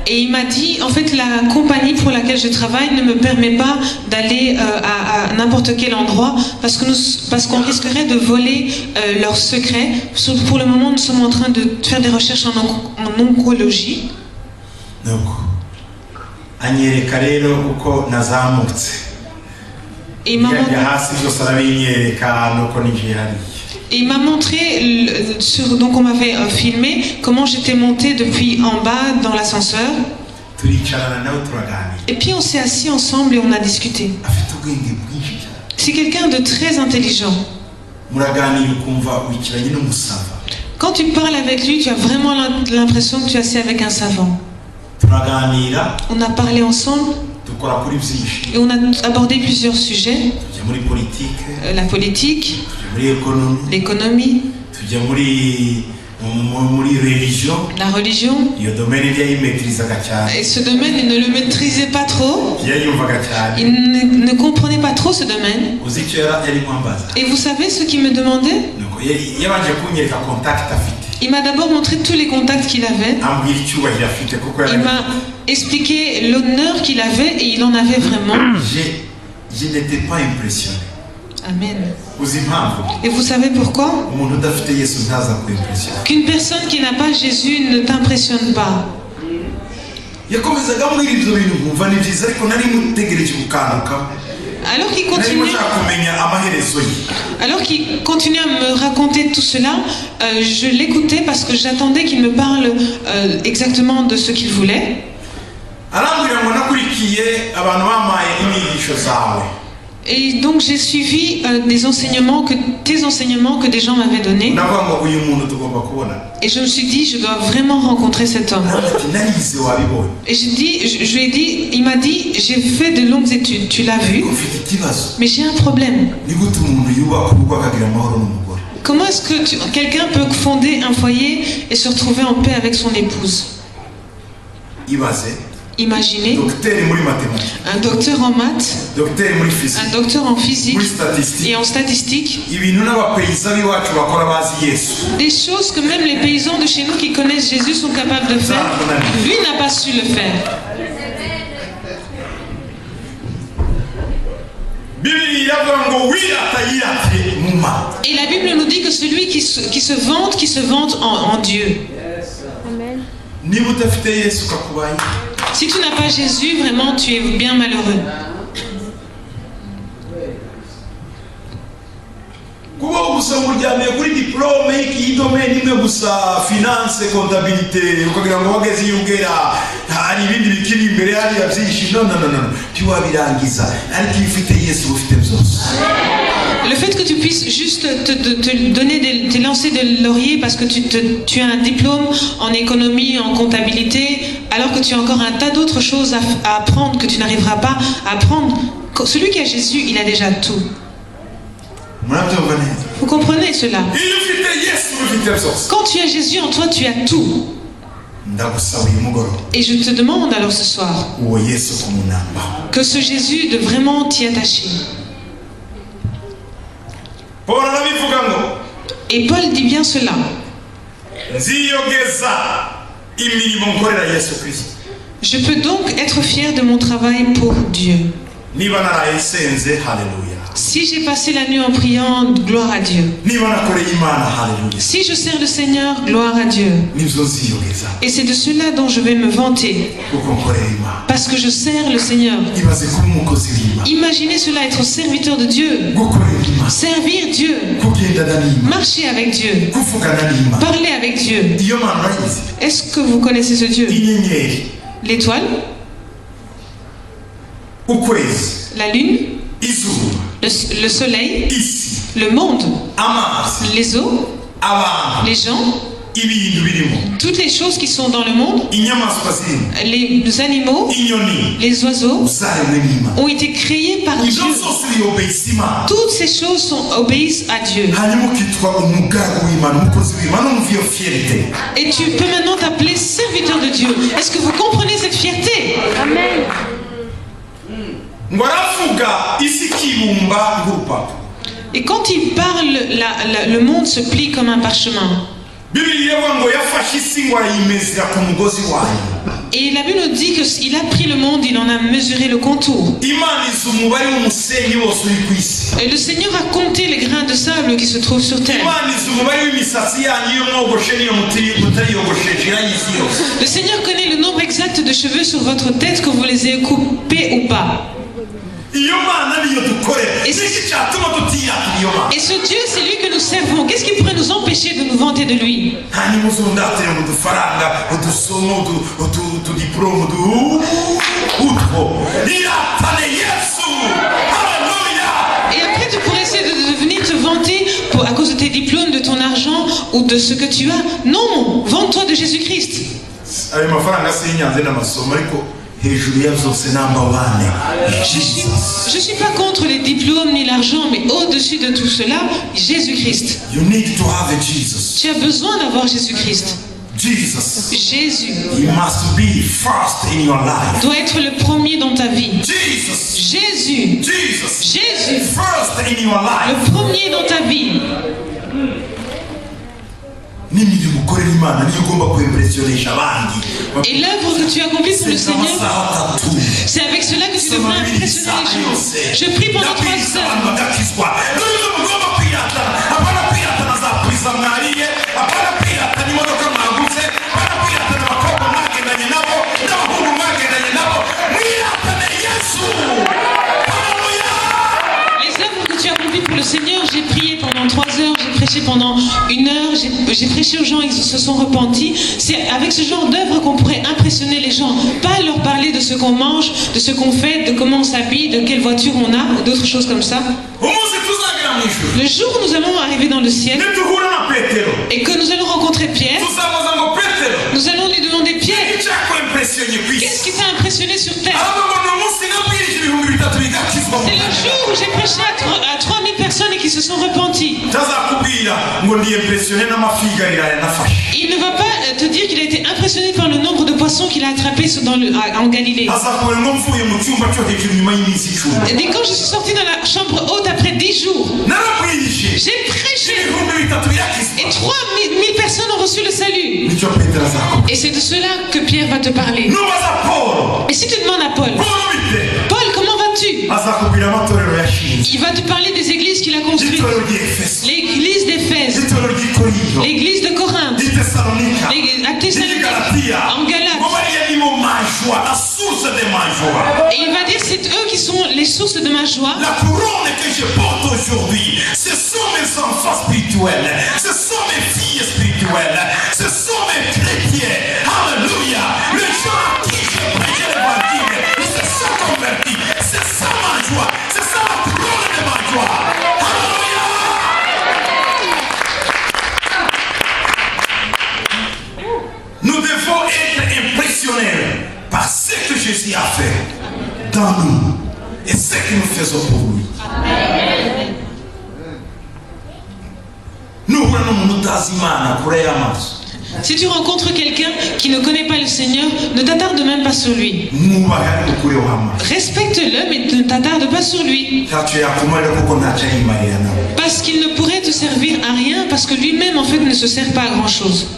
Et il m'a dit, en fait, la compagnie pour laquelle je travaille ne me permet pas d'aller à n'importe quel endroit parce qu'on risquerait de voler leurs secrets. Pour le moment, nous sommes en train de faire des recherches en oncologie. Donc, anyereka rero uko nazamutse. Et il m'a montré, hasi byose arabinyereka nuko ninjiye hariya. et il m'a montré, donc on m'avait filmé comment j'étais montée depuis en bas dans l'ascenseur. Et puis on s'est assis ensemble et on a discuté. C'est quelqu'un de très intelligent. Quand tu parles avec lui, tu as vraiment l'impression que tu es assis avec un savant. On a parlé ensemble et on a abordé plusieurs sujets. La politique, l'économie, la religion. Et ce domaine, il ne le maîtrisait pas trop. Il ne comprenait pas trop ce domaine. Et vous savez ce qu'il me demandait? Il m'a d'abord montré tous les contacts qu'il avait. Il m'a expliqué l'honneur qu'il avait et il en avait vraiment. Je n'étais pas impressionné. Amen. Et vous savez pourquoi? Qu'une personne qui n'a pas Jésus ne t'impressionne pas. Alors qu'il continuait à me raconter tout cela, je l'écoutais parce que j'attendais qu'il me parle exactement de ce qu'il voulait. Et donc j'ai suivi tes enseignements que des gens m'avaient donnés. Et je me suis dit, je dois vraiment rencontrer cet homme. Et je lui ai dit, il m'a dit, j'ai fait de longues études, tu l'as vu, mais j'ai un problème. Comment est-ce que quelqu'un peut fonder un foyer et se retrouver en paix avec son épouse? Imaginez un docteur en maths, un docteur en physique et en statistique. Des choses que même les paysans de chez nous qui connaissent Jésus sont capables de faire. Lui n'a pas su le faire. Et la Bible nous dit que celui qui se vante en Dieu. Si tu n'as pas Jésus, vraiment, tu es bien malheureux. Le fait que tu puisses juste te donner te lancer de laurier parce que tu as un diplôme en économie, en comptabilité, alors que tu as encore un tas d'autres choses à apprendre que tu n'arriveras pas à apprendre. Celui qui a Jésus, il a déjà tout. Vous comprenez cela? Quand tu as Jésus en toi, tu as tout. Et je te demande alors ce soir que ce Jésus de vraiment t'y attacher. Et Paul dit bien cela. Je peux donc être fier de mon travail pour Dieu. Si j'ai passé la nuit en priant, gloire à Dieu. Si je sers le Seigneur, gloire à Dieu. Et c'est de cela dont je vais me vanter. Parce que je sers le Seigneur. Imaginez cela, être serviteur de Dieu. Servir Dieu. Marcher avec Dieu. Parler avec Dieu. Est-ce que vous connaissez ce Dieu? L'étoile, la lune, le soleil, le monde, les eaux, les gens, toutes les choses qui sont dans le monde, les animaux, les oiseaux ont été créés par Dieu. Toutes ces choses obéissent à Dieu. Et tu peux maintenant t'appeler serviteur de Dieu. Est-ce que vous comprenez cette fierté? Amen. Et quand il parle, le monde se plie comme un parchemin. Et la Bible nous dit qu'il a pris le monde, il en a mesuré le contour. Imana izi umubare w'umusenyi wose uri ku isi. Et le Seigneur a compté les grains de sable qui se trouvent sur terre. Imana izi umubare w'imisatsi yanyu iyo mwogoshe n'iyo mutariyogosheje irayizi yose. Le Seigneur connaît le nombre exact de cheveux sur votre tête, que vous les ayez coupés ou pas. Et ce Dieu, c'est lui que nous servons. Qu'est-ce qui pourrait nous empêcher de nous vanter de lui? Et après, tu pourrais essayer de venir te vanter à cause de tes diplômes, de ton argent ou de ce que tu as. Non, vante-toi de Jésus-Christ. Je ne suis pas contre les diplômes ni l'argent, mais au-dessus de tout cela, Jésus-Christ. Tu as besoin d'avoir Jésus-Christ. Jésus doit être le premier dans ta vie. Jésus, le premier dans ta vie. Et l'œuvre que tu accomplis pour le Seigneur, c'est avec cela que tu devras impressionner les gens. Je prie pendant 3 heures. Pour le Seigneur, j'ai prié pendant 3 heures, j'ai prêché pendant 1 heure, j'ai prêché aux gens, ils se sont repentis. C'est avec ce genre d'œuvre qu'on pourrait impressionner les gens, pas leur parler de ce qu'on mange, de ce qu'on fait, de comment on s'habille, de quelle voiture on a, ou d'autres choses comme ça. Le jour où nous allons arriver dans le ciel et que nous allons rencontrer Pierre, nous allons lui demander: Pierre, qu'est-ce qui t'a impressionné sur terre? C'est le jour où j'ai prêché à 3000 personnes et qui se sont repenties. Il ne va pas te dire qu'il a été impressionné par le nombre de poissons qu'il a attrapés en Galilée. Et quand je suis sorti dans la chambre haute après 10 jours, j'ai prêché et 3000 personnes ont reçu le salut. Et c'est de cela que Pierre va te parler. Et si tu demandes à Paul: Paul, comment vas-tu? Il va te parler des églises qu'il a construites. L'église d'Éphèse, l'église de Corinthe, à Thessalonique, en Galate. Et il va dire: c'est eux qui sont les sources de ma joie. La couronne que je porte aujourd'hui, ce sont mes enfants spirituels, ce sont mes filles spirituelles, ce sont mes chrétiens. Alléluia. Les gens à qui je prêche l'évangile, ils se sont convertis. C'est ça ma joie, c'est ça la couronne de ma joie. Alléluia. Nous devons être impressionnés par ce que Jésus a fait dans nous et ce que nous faisons pour lui. Si tu rencontres quelqu'un qui ne connaît pas le Seigneur, ne t'attarde même pas sur lui. Respecte-le, mais ne t'attarde pas sur lui. Parce qu'il ne pourrait te servir à rien, parce que lui-même en fait ne se sert pas à grand chose.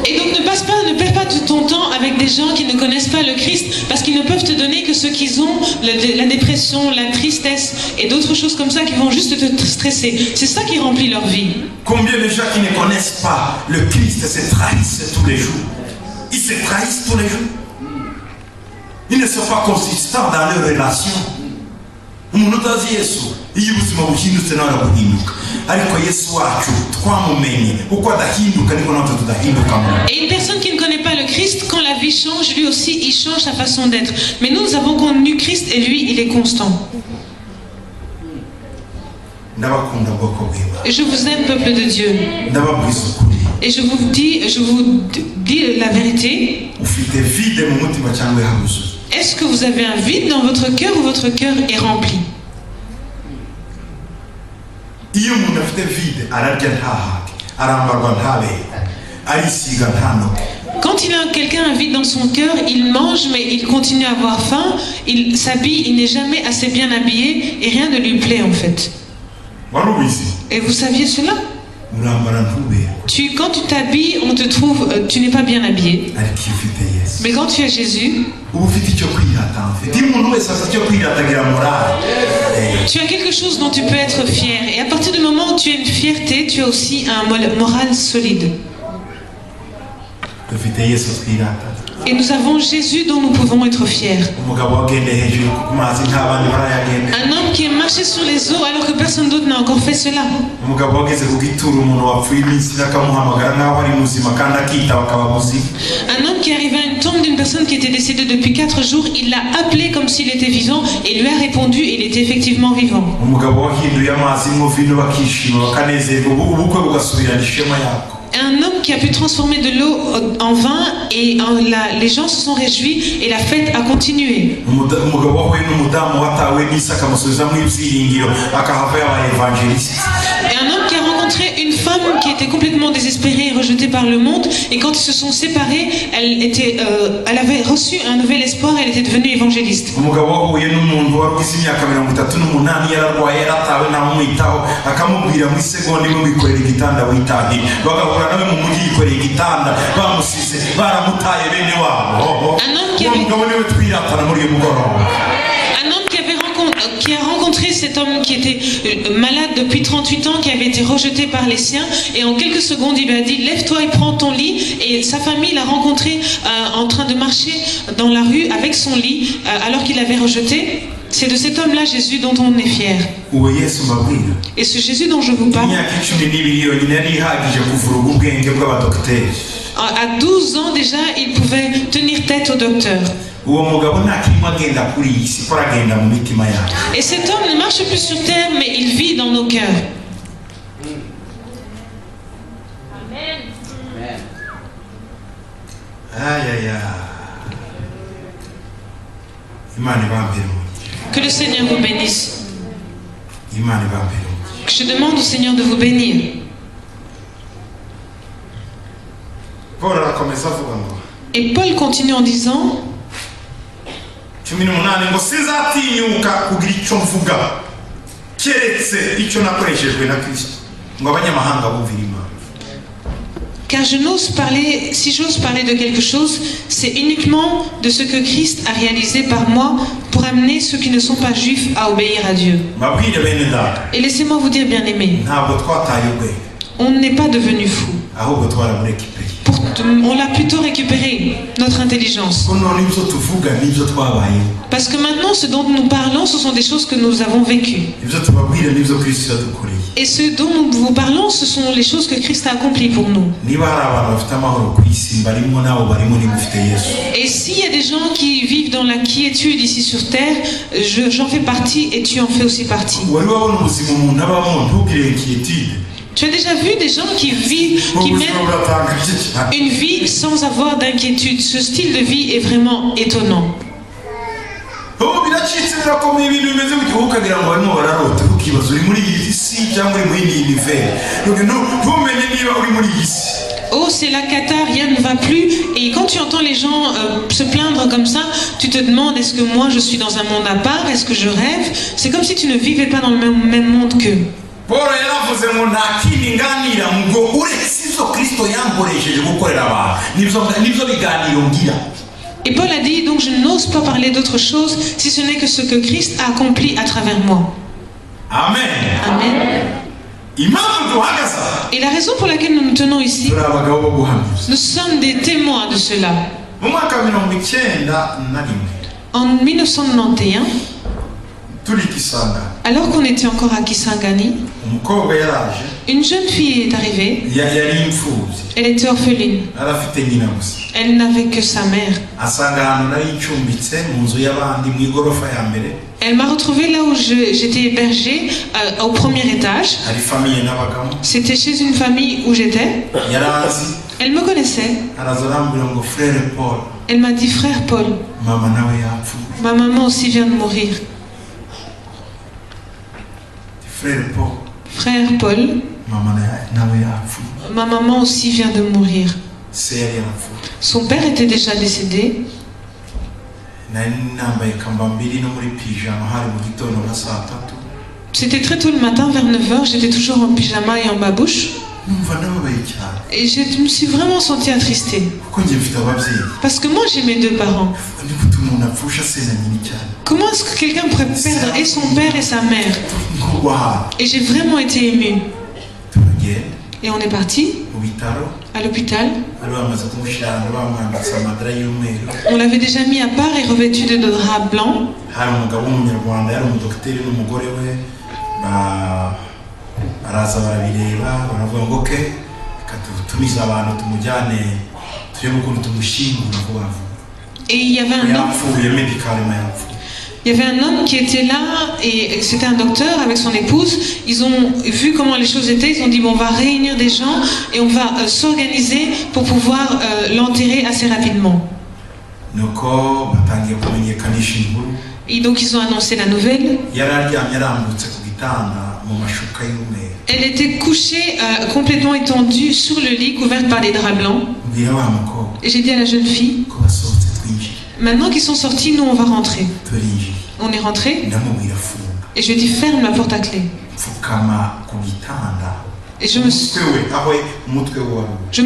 Et donc ne perds pas de ton temps avec des gens qui ne connaissent pas le Christ, parce qu'ils ne peuvent te donner que ce qu'ils ont, la dépression, la tristesse et d'autres choses comme ça qui vont juste te stresser. C'est ça qui remplit leur vie. Combien de gens qui ne connaissent pas le Christ se trahissent tous les jours? Ils se trahissent tous les jours. Ils ne sont pas consistants dans leurs relations. Et une personne qui ne connaît pas le Christ, quand la vie change, lui aussi il change sa façon d'être. Mais nous avons connu Christ et lui il est constant. Et je vous aime, peuple de Dieu. Et je vous dis la vérité. Est-ce que vous avez un vide dans votre cœur ou votre cœur est rempli? arambarwa ntabe arisiga ntanoke. Quand il a quelqu'un vide dans son cœur, il mange mais il continue à avoir faim, il s'habille, il n'est jamais assez bien habillé et rien ne lui plaît en fait. Et vous saviez cela? Quand tu t'habilles, on te trouve, tu n'es pas bien habillé. Mais quand tu as Jésus, tu as quelque chose dont tu peux être fier. Et à partir du moment où tu as une fierté, tu as aussi un moral solide. Et nous avons Jésus dont nous pouvons être fiers. Un homme qui est marché sur les eaux alors que personne d'autre n'a encore fait cela. Un homme qui est arrivé à une tombe d'une personne qui était décédée depuis 4 jours, il l'a appelé comme s'il était vivant et lui a répondu et il était effectivement vivant. Un homme qui a pu transformer de l'eau en vin et les gens se sont réjouis et la fête a continué. Un homme qui a rencontré une femme qui était complètement désespérée et rejetée par le monde et quand ils se sont séparés, elle avait reçu un nouvel espoir et elle était devenue évangéliste. Qui a rencontré cet homme qui était malade depuis 38 ans, qui avait été rejeté par les siens, et en quelques secondes il lui a dit lève-toi et prends ton lit, et sa famille l'a rencontré en train de marcher dans la rue avec son lit alors qu'il l'avait rejeté. C'est de cet homme-là, Jésus, dont on est fier. Et ce Jésus dont je vous parle, à 12 ans déjà, il pouvait tenir tête au docteur. Et cet homme ne marche plus sur terre, mais il vit dans nos cœurs. Que le Seigneur vous bénisse. Je demande au Seigneur de vous bénir. Et Paul continue en disant car je n'ose parler, si j'ose parler de quelque chose, c'est uniquement de ce que Christ a réalisé par moi pour amener ceux qui ne sont pas juifs à obéir à Dieu. Et laissez-moi vous dire, bien-aimés, on n'est pas devenu fou. On l'a plutôt récupéré, notre intelligence. Parce que maintenant, ce dont nous parlons, ce sont des choses que nous avons vécues. Et ce dont nous vous parlons, ce sont les choses que Christ a accomplies pour nous. Et s'il y a des gens qui vivent dans la quiétude ici sur terre, j'en fais partie et tu en fais aussi partie. Tu as déjà vu des gens qui vivent, qui mènent une vie sans avoir d'inquiétude. Ce style de vie est vraiment étonnant. Oh, c'est la cata, rien ne va plus. Et quand tu entends les gens se plaindre comme ça, tu te demandes, est-ce que moi je suis dans un monde à part? Est-ce que je rêve? C'est comme si tu ne vivais pas dans le même monde qu'eux. Et Paul a dit, donc je n'ose pas parler d'autre chose si ce n'est que ce que Christ a accompli à travers moi. Amen. Amen. Et la raison pour laquelle nous nous tenons ici, nous sommes des témoins de cela. En 1991, alors qu'on était encore à Kisangani, une jeune fille est arrivée. Elle était orpheline. Elle n'avait que sa mère. Elle m'a retrouvé là où j'étais hébergée, au premier étage. C'était chez une famille où j'étais. Elle me connaissait. Elle m'a dit, frère Paul, ma maman aussi vient de mourir. Frère Paul, Ma maman aussi vient de mourir. Son père était déjà décédé. C'était très tôt le matin, vers 9h, j'étais toujours en pyjama et en babouche. Et je me suis vraiment sentie attristée. Parce que moi j'ai mes deux parents. Comment est-ce que quelqu'un pourrait perdre et son père et sa mère? Et j'ai vraiment été émue. Et on est parti à l'hôpital. On l'avait déjà mis à part et revêtu de draps blancs. Et il y avait un homme qui était là, et c'était un docteur avec son épouse. Ils ont vu comment les choses étaient. Ils ont dit bon, on va réunir des gens et on va s'organiser pour pouvoir l'enterrer assez rapidement. Et donc ils ont annoncé la nouvelle. Elle était couchée complètement étendue sur le lit, couverte par des draps blancs. Et j'ai dit à la jeune fille, maintenant qu'ils sont sortis, nous on va rentrer. On est rentré. Et je lui ai dit ferme la porte à clé. Et je me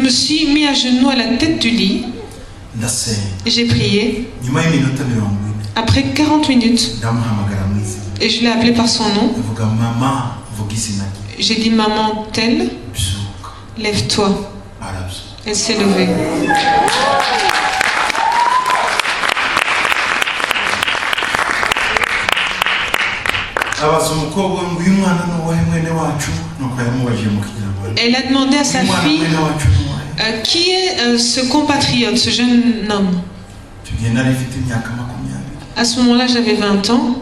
suis mis à genoux à la tête du lit. Et j'ai prié. Après 40 minutes, et je l'ai appelé par son nom. J'ai dit maman telle, lève-toi. Elle s'est levée. Elle a demandé à sa fille qui est ce compatriote, ce jeune homme. À ce moment-là, j'avais 20 ans.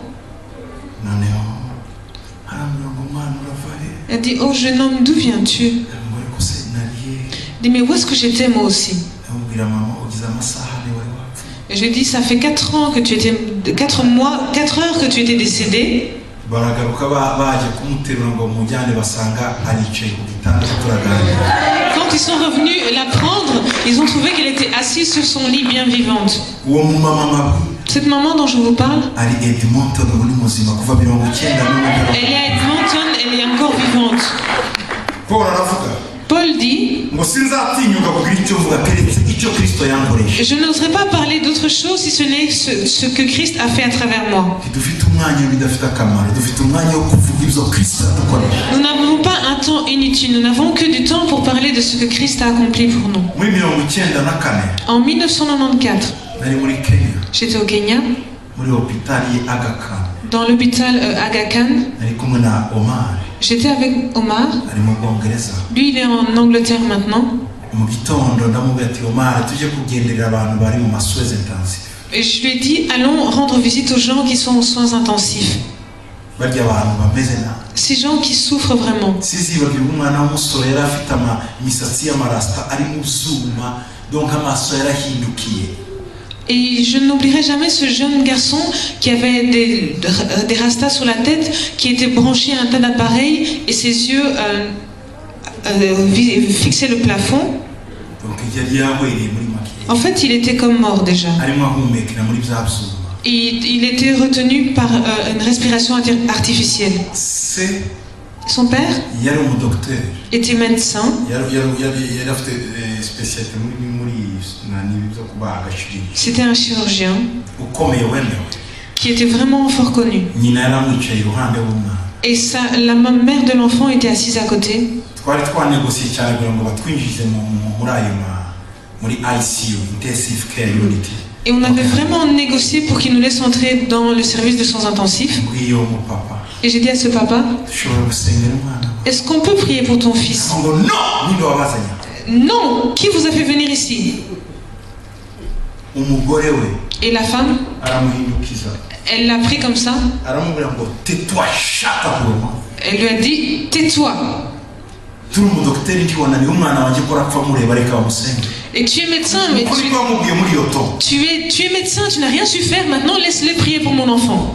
Elle dit, oh jeune homme, d'où viens-tu? Elle dit, mais où est-ce que j'étais moi aussi? Et je lui ai dit, ça fait 4 ans que tu étais, 4 mois, 4 heures que tu étais décédé. Quand ils sont revenus la prendre, ils ont trouvé qu'elle était assise sur son lit bien vivante. Cette maman dont je vous parle, elle est à Edmonton, elle est encore vivante. Paul dit, je n'oserais pas parler d'autre chose si ce n'est ce que Christ a fait à travers moi. Nous n'avons pas un temps inutile, nous n'avons que du temps pour parler de ce que Christ a accompli pour nous. En 1994, j'étais au Kenya, dans l'hôpital Aga Khan. J'étais avec Omar. Lui, il est en Angleterre maintenant. Et je lui ai dit, allons rendre visite aux gens qui sont aux soins intensifs. Ces gens qui souffrent vraiment. Et je n'oublierai jamais ce jeune garçon qui avait des rastas sur la tête, qui était branché à un tas d'appareils et ses yeux fixaient le plafond. En fait, il était comme mort déjà. Et il était retenu par une respiration artificielle. Son père était médecin. C'était un chirurgien qui était vraiment fort connu. Et la mère de l'enfant était assise à côté. Et on avait vraiment négocié pour qu'il nous laisse entrer dans le service de soins intensifs. Et j'ai dit à ce papa, est-ce qu'on peut prier pour ton fils? Non, qui vous a fait venir ici? Et la femme, elle l'a pris comme ça. Elle lui a dit, tais-toi. Et tu es médecin, mais tu es médecin, tu n'as rien su faire, maintenant laisse-le prier pour mon enfant.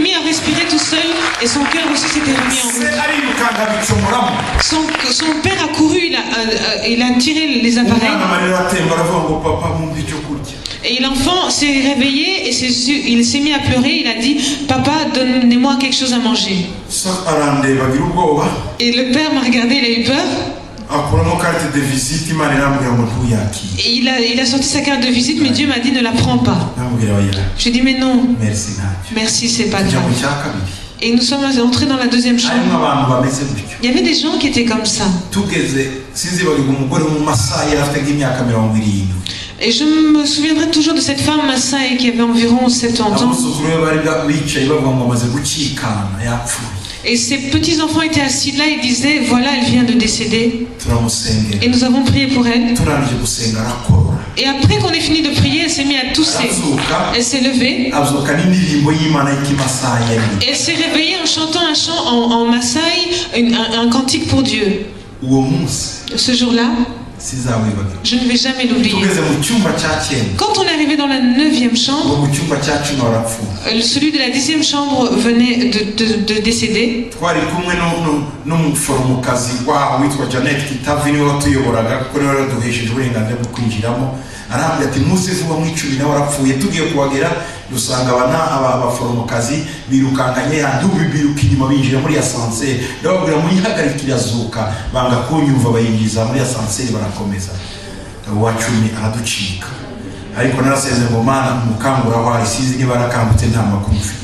s'était mis à respirer tout seul et son cœur aussi s'était remis en se route. arirukanga abicomoramo Son père a couru, il a tiré les appareils. umwana amarira atemba aravuga ngo papa mumpe icyo kurya. Et l'enfant s'est réveillé et il s'est mis à pleurer. Il a dit, papa, donnez-moi quelque chose à manger. So arandeba agira ubwoba Et le père m'a regardé, il a eu peur. akuramo carte de visite imana irambwira ngo ntuyakire. Et il a sorti sa carte de visite, mais Dieu m'a dit, ne la prends pas. ndamubwira oya Je lui ai dit, mais non, merci ntacyo. merci, c'est pas tujya mu grave. cya kabiri Et nous sommes entrés dans la deuxième harimo chambre. abantu bameze gutyo. Il y avait des gens qui étaient comme ça. tugeze sinzibagirwa umugore mu masaha yari afite nk'imyaka 70. Et je me souviendrai toujours de cette femme Massaï qui avait environ 70 ans. abuzukuru be bari bicaye bavuga ngo amaze gukikana yapfuye. Et ses petits-enfants étaient assis là et disaient, voilà, elle vient de décéder. turamusengera Et nous avons prié pour elle. turangije gusenga arakorora Et après qu'on ait fini de prier, elle s'est mise à tousser. arazuka Elle s'est levée. azuka n'indirimbo y'imana y'ikimasayi yari Elle s'est réveillée en chantant un chant en Maasai, un cantique pour Dieu. uwo munsi Ce jour-là, sizawibagirwa. je ne vais jamais l'oublier. tugeze mu cyumba cya cyenda Quand on est arrivé dans la 9e chambre, uwo mu cyumba cya cumi warapfuye. celui de la 10e chambre venait de décéder. twari kumwe n'umuforomokazi waho witwa Janet Kitavi niwe watuyoboraga kuko niwe waraduhesheje uburenganzira bwo kwinjiramo. arambwira ati muze vuba mu icumi nawe warapfuye. tugiye kuhagera dusanga abaforomokazi birukanganye yandubi biruka inyuma binjira muri asanseri. ndababwira muyihagarikire azuka banga kunyumva bayinjiza muri asanseri barakomeza. uwa cumi araducika ariko naraseze ngo mana umukangura wawe sizi niba arakangutse nta makuru mfite.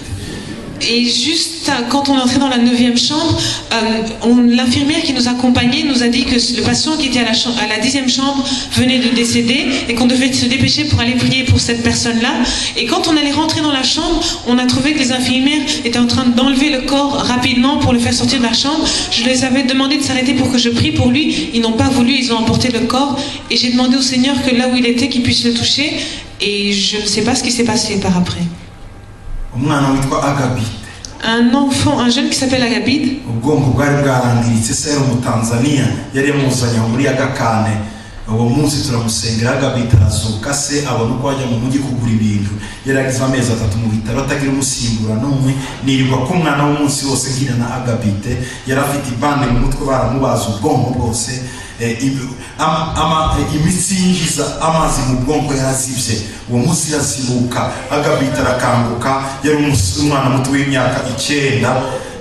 Et juste quand on est entré dans la 9e chambre, l'infirmière qui nous accompagnait nous a dit que le patient qui était à la 10e chambre venait de décéder et qu'on devait se dépêcher pour aller prier pour cette personne-là. Et quand on allait rentrer dans la chambre, on a trouvé que les infirmières étaient en train d'enlever le corps rapidement pour le faire sortir de la chambre. Je les avais demandé de s'arrêter pour que je prie pour lui. Ils n'ont pas voulu, ils ont emporté le corps. Et j'ai demandé au Seigneur que là où il était, qu'il puisse le toucher. Et je ne sais pas ce qui s'est passé par après. umwana witwa Agabide Un enfant, un jeune qui s'appelle Agabide. ubwonko bwari bwarangiritse. se yari umutanzaniya yari yamuzanye muri Agakane. uwo munsi turamusengera Agabide arazuka. se abona uko ajya mu mujyi kugura ibintu. yari agize amezi 3 mu bitaro atagira umusimbura n'umwe. nirirwa ko umwana w'umunsi wose ngira na Agabide. yari afite ibande mu mutwe baramubaza ubwonko bwose. imitsi yinjiza amazi mu bwonko yarazibye. uwo munsi yazibuka Agabide arakanguka. yari umwana muto w'imyaka 9.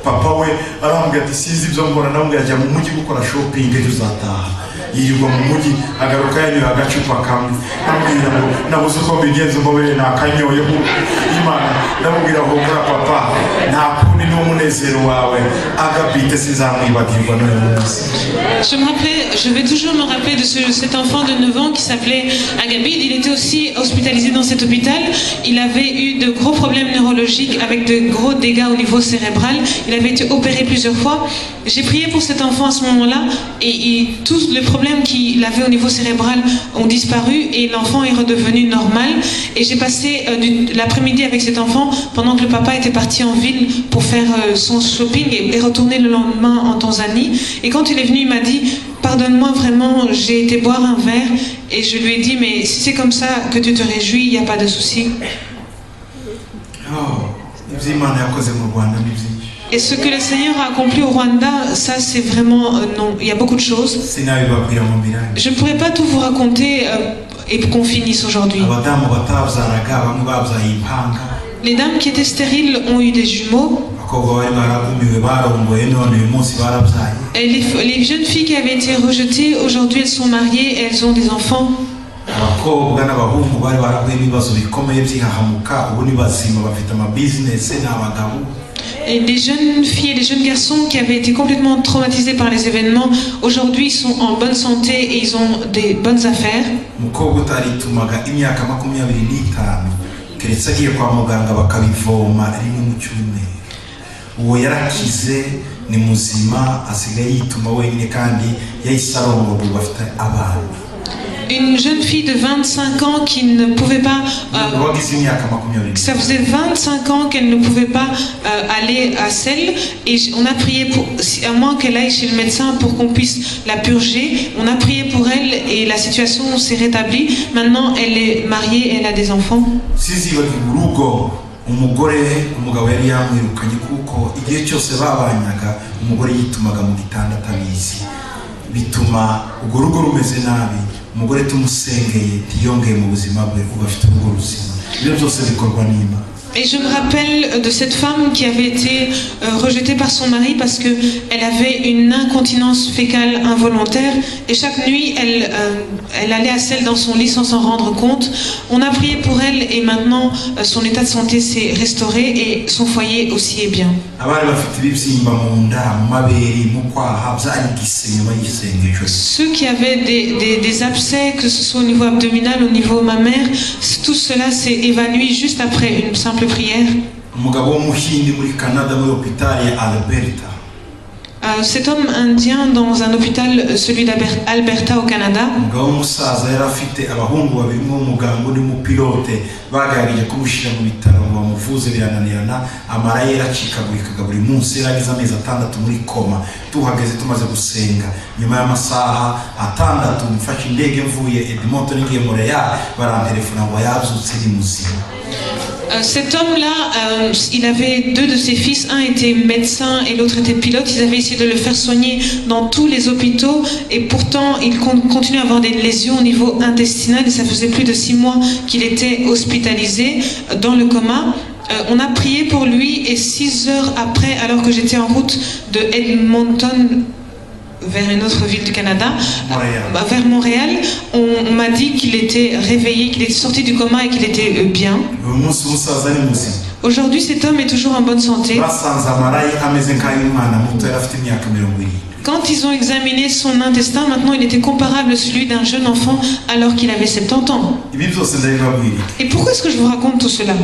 papa we arambwira ati sizi ibyo mbona. namubwira ajya mu mujyi gukora shopping ejo uzataha. yirirwa mu mujyi agaruka yanyoye agacupa kamwe. namubwira ngo nabuze uko mbigenza umubere nakanyoye imana. ndamubwira ngo kora papa nta kundi ni umunezero wawe. Agabide sinzamwibagirwa n'uyu munsi. Je vais toujours me rappeler de cet enfant de 9 ans qui s'appelait Agabide. Il était aussi hospitalisé dans cet hôpital. Il avait eu de gros problèmes neurologiques avec de gros dégâts au niveau cérébral. Il avait été opéré plusieurs fois. J'ai prié pour cet enfant à ce moment-là et tous les problèmes qu'il avait au niveau cérébral ont disparu et l'enfant est redevenu normal. Et j'ai passé l'après-midi avec cet enfant pendant que le papa était parti en ville pour faire son shopping et retourner le lendemain en Tanzanie. Et quand il est venu, il m'a dit « Pardonne-moi vraiment, j'ai été boire un verre. » Et je lui ai dit « Mais si c'est comme ça que tu te réjouis, il n'y a pas de souci. » Et ce que le Seigneur a accompli au Rwanda, ça c'est vraiment non. Il y a beaucoup de choses. Je ne pourrais pas tout vous raconter et qu'on finisse aujourd'hui. Les dames qui étaient stériles ont eu des jumeaux. Et les jeunes filles qui avaient été rejetées, aujourd'hui elles sont mariées et elles ont des enfants. Et des jeunes filles et des jeunes garçons qui avaient été complètement traumatisés par les événements, aujourd'hui ils sont en bonne santé et ils ont des bonnes affaires. Une jeune fille de 25 ans qui ne pouvait pas... ça faisait 25 ans qu'elle ne pouvait pas aller à Celle. Et on a prié pour... À moins qu'elle aille chez le médecin pour qu'on puisse la purger. On a prié pour elle et la situation s'est rétablie. Maintenant, elle est mariée et elle a des enfants. Umugabo yari yamwirukanye kuko igihe cyose babanyaga umugore yitumaga mu gitanda atabizi bituma urwo rugo rumeze nabi umugore tumusengeye tiyongeye mu buzima bwe uba afite urwo ruzima ibyo byose bikorwa n'Imana. Et je me rappelle de cette femme qui avait été rejetée par son mari parce qu'elle avait une incontinence fécale involontaire et chaque nuit elle allait à Celle dans son lit sans s'en rendre compte. On a prié pour elle et maintenant son état de santé s'est restauré et son foyer aussi est bien. Ceux qui avaient des abcès, que ce soit au niveau abdominal, au niveau mammaire, tout cela s'est évanoui juste après une simple prière. Cet homme indien dans un hôpital, celui d'Alberta au Canada. Cet homme-là, il avait deux de ses fils, un était médecin et l'autre était pilote. Ils avaient essayé de le faire soigner dans tous les hôpitaux et pourtant il continuait à avoir des lésions au niveau intestinal et ça faisait plus de 6 mois qu'il était hospitalisé dans le coma. On a prié pour lui et 6 heures après, alors que j'étais en route de Edmonton vers une autre ville du Canada, vers Montréal, on m'a dit qu'il était réveillé, qu'il était sorti du coma et qu'il était bien. Aujourd'hui, cet homme est toujours en bonne santé. Quand ils ont examiné son intestin, maintenant il était comparable à celui d'un jeune enfant alors qu'il avait 70 ans. Et pourquoi est-ce que je vous raconte tout cela?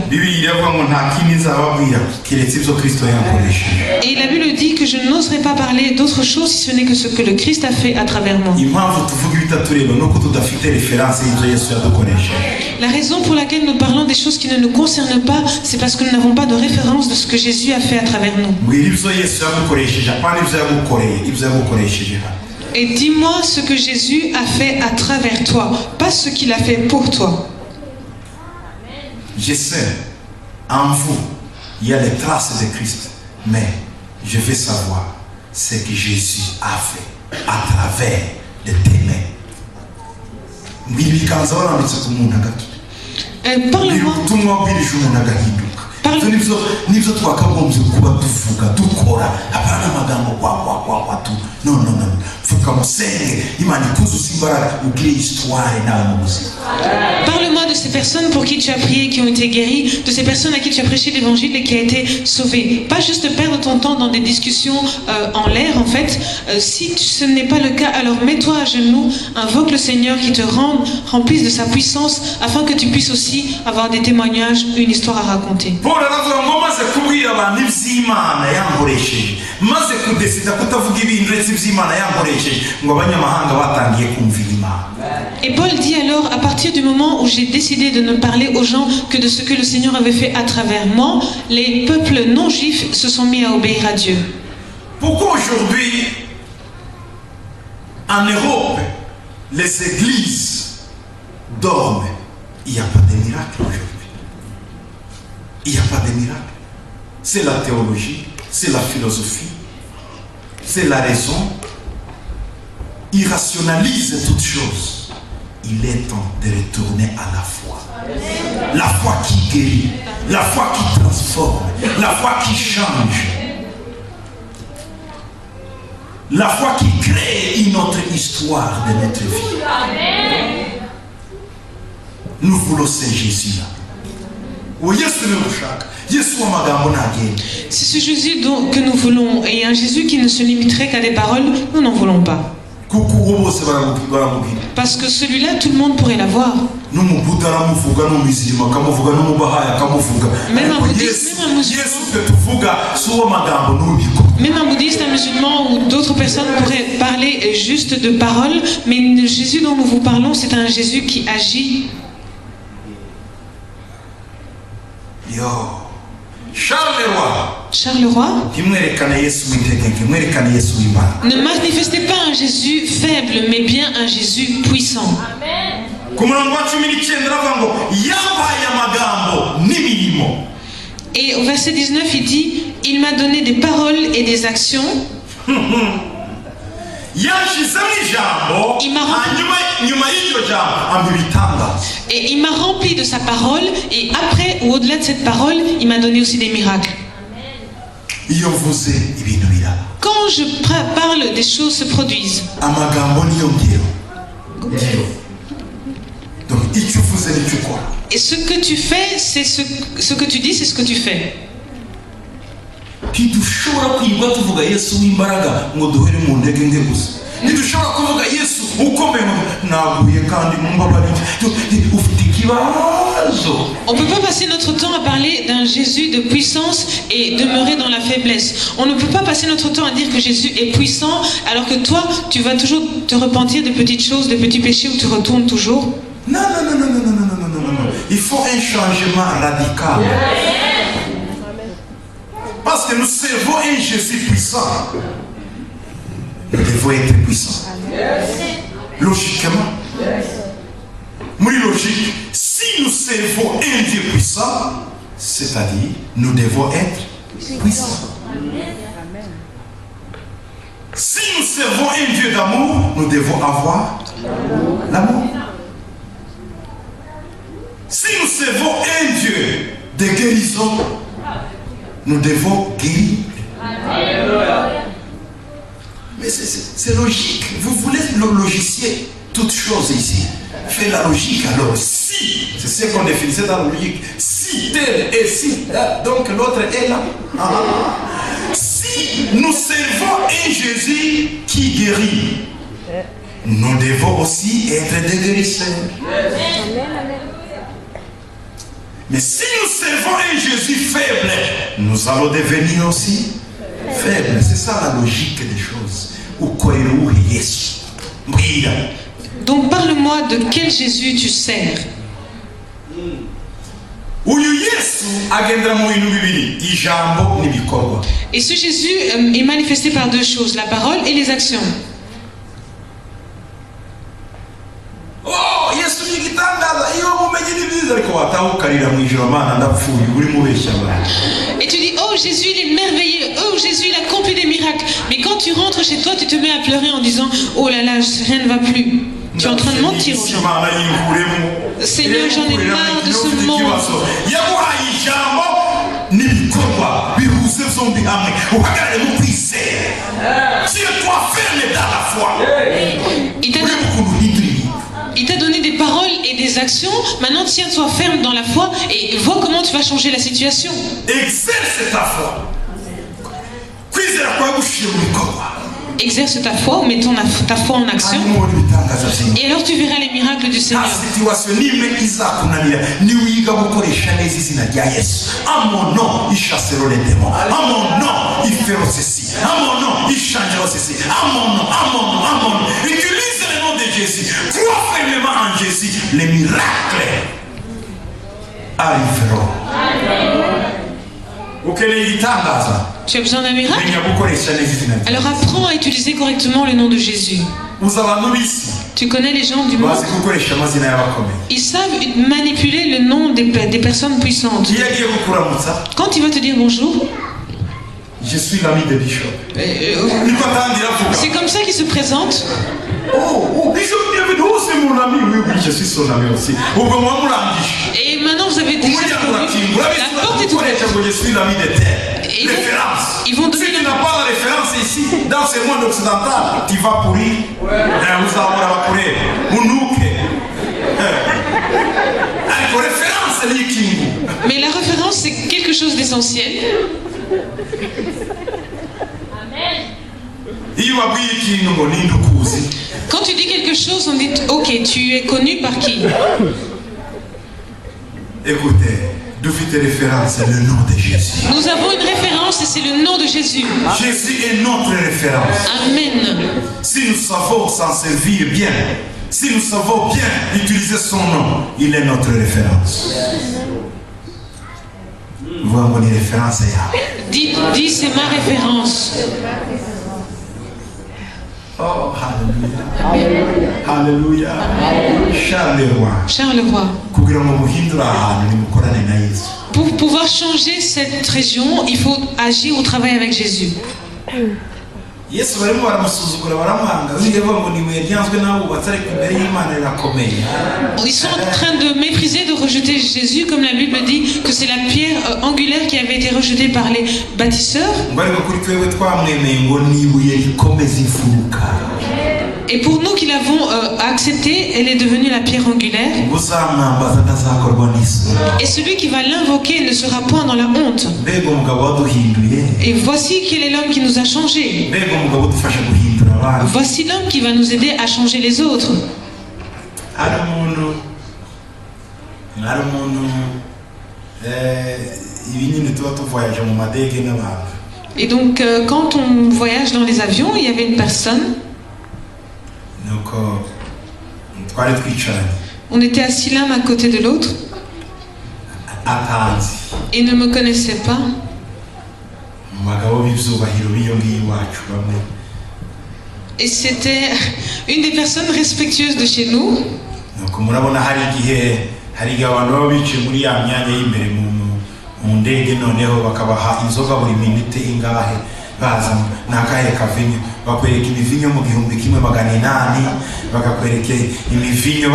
Et la Bible dit que je n'oserais pas parler d'autre chose si ce n'est que ce que le Christ a fait à travers moi. La raison pour laquelle nous parlons des choses qui ne nous concernent pas, c'est parce que nous n'avons pas de référence de ce que Jésus a fait à travers nous. Et dis-moi ce que Jésus a fait à travers toi, pas ce qu'il a fait pour toi. Je sais, en vous, il y a les traces de Christ, mais je veux savoir ce que Jésus a fait à travers de tes mains. Parle-moi. Nibyo twakagombye kuba tuvuga dukora apana amagambo kwa tu no fuka musenge Imana ikuzuza imbaraga ubwire histoire nawe mu buzima. Parle-moi de ces personnes pour qui tu as prié, qui ont été guéries, de ces personnes à qui tu as prêché l'évangile et qui a été sauvée. Pas juste perdre ton temps dans des discussions en l'air en fait. Si ce n'est pas le cas, alors mets-toi à genoux, invoque le Seigneur qui te remplisse de sa puissance afin que tu puisses aussi avoir des témoignages, une histoire à raconter. Maze kubwira abantu iby'Imana yankoresheje maze kudesida kutavuga ibintu uretse iby'Imana yankoresheje ngo abanyamahanga batangiye kumvira Imana. Et Paul dit alors, à partir du moment où j'ai décidé de ne parler aux gens que de ce que le Seigneur avait fait à travers moi, les peuples non juifs se sont mis à obéir à Dieu. Pourquoi aujourd'hui, en Europe, les églises dorment? Il n'y a pas de miracle aujourd'hui. Il n'y a pas de miracle. C'est la théologie, c'est la philosophie, c'est la raison. Ils rationalisent toutes choses. Il est temps de retourner à la foi. La foi qui guérit, la foi qui transforme, la foi qui change. La foi qui crée une autre histoire de notre vie. Nous voulons ce Jésus-là. C'est ce Jésus que nous voulons, et un Jésus qui ne se limiterait qu'à des paroles, nous n'en voulons pas. Parce que celui-là, tout le monde pourrait l'avoir. Même un bouddhiste, un musulman ou d'autres personnes pourraient parler juste de paroles, mais le Jésus dont nous vous parlons, c'est un Jésus qui agit. Charles Leroy, ne manifestez pas un Jésus faible, mais bien un Jésus puissant. Et au verset 19, il dit, il m'a donné des paroles et des actions. Et il m'a rempli de sa parole, et après ou au-delà de cette parole, il m'a donné aussi des miracles. Quand je parle, des choses se produisent. Et ce que tu fais, c'est ce que tu dis, c'est ce que tu fais. On ne peut pas passer notre temps à parler d'un Jésus de puissance et demeurer dans la faiblesse. On ne peut pas passer notre temps à dire que Jésus est puissant alors que toi, tu vas toujours te repentir de petites choses, de petits péchés où tu retournes toujours. Non. Il faut un changement radical. Parce que nous servons un Jésus puissant. Nous devons être puissants. Logiquement. Logique. Si nous servons un Dieu puissant, c'est-à-dire nous devons être puissants. Si nous servons un Dieu d'amour, nous devons avoir l'amour. Si nous servons un Dieu de guérison, nous devons guérir. Mais c'est logique. Vous voulez le logiciel, toutes choses ici. Fais la logique alors. Si, c'est ce qu'on définissait dans la logique. Si tel et si, donc l'autre est là. Si nous servons un Jésus qui guérit, nous devons aussi être des guérisseurs. Mais si nous servons un Jésus faible, nous allons devenir aussi faibles. C'est ça la logique des choses. Donc parle-moi de quel Jésus tu sers. Et ce Jésus est manifesté par deux choses, la parole et les actions. Et tu dis, oh Jésus il est merveilleux, oh Jésus il accomplit des miracles. Mais quand tu rentres chez toi, tu te mets à pleurer en disant, oh là là, rien ne va plus. Tu es en train de mentir aux gens. Seigneur, j'en ai marre de ce monde. Il t'a donné des paroles et des actions. Maintenant, tiens-toi ferme dans la foi et vois comment tu vas changer la situation. Exerce ta foi. Exerce ta foi ou mets ta foi en action. Et alors tu verras les miracles du Seigneur. À mon nom, ils chasseront les démons. À mon nom, ils feront ceci. À mon nom, ils changeront ceci. À mon nom. Utilise le nom de Jésus, crois fermement en Jésus, les miracles arriveront. Tu as besoin d'un miracle? Alors apprends à utiliser correctement le nom de Jésus. Tu connais les gens du monde? Ils savent manipuler le nom des personnes puissantes. Quand il va te dire bonjour, je suis l'ami de Bishop. C'est comme ça qu'il se présente. Oh, Bishop, bienvenue. Oh, c'est mon ami. Oui, je suis son ami aussi. Et maintenant, vous avez déjà la porte est ouverte. Je suis l'ami de terre. Référence. Ils vont donner si tu n'as pas la référence ici, dans ce monde occidental, tu vas pourrir. Vous allez pourrir. Mais la référence, c'est quelque chose d'essentiel. Quand tu dis quelque chose, on dit ok, tu es connu par qui? Écoutez, d'où fait référence, c'est le nom de Jésus. Nous avons une référence et c'est le nom de Jésus. Jésus est notre référence. Amen. Si nous savons s'en servir bien, si nous savons bien utiliser son nom, il est notre référence. Voilà mon référence. Dis, c'est ma référence. Oh, alléluia. Alléluia. Charles le roi. Pour pouvoir changer cette région, il faut agir au travail avec Jésus. Ils sont en train de mépriser, de rejeter Jésus, comme la Bible dit que c'est la pierre angulaire qui avait été rejetée par les bâtisseurs. Et pour nous qui l'avons acceptée, elle est devenue la pierre angulaire. Et celui qui va l'invoquer ne sera point dans la honte. Et voici quel est l'homme qui nous a changés. Voici l'homme qui va nous aider à changer les autres. Et donc quand on voyage dans les avions, il y avait une personne. On était assis l'un à côté de l'autre. Et ne me connaissait pas. Et c'était une des personnes respectueuses de chez nous. bakwereka imivinyo mu 1800 bakakwereka imivinyo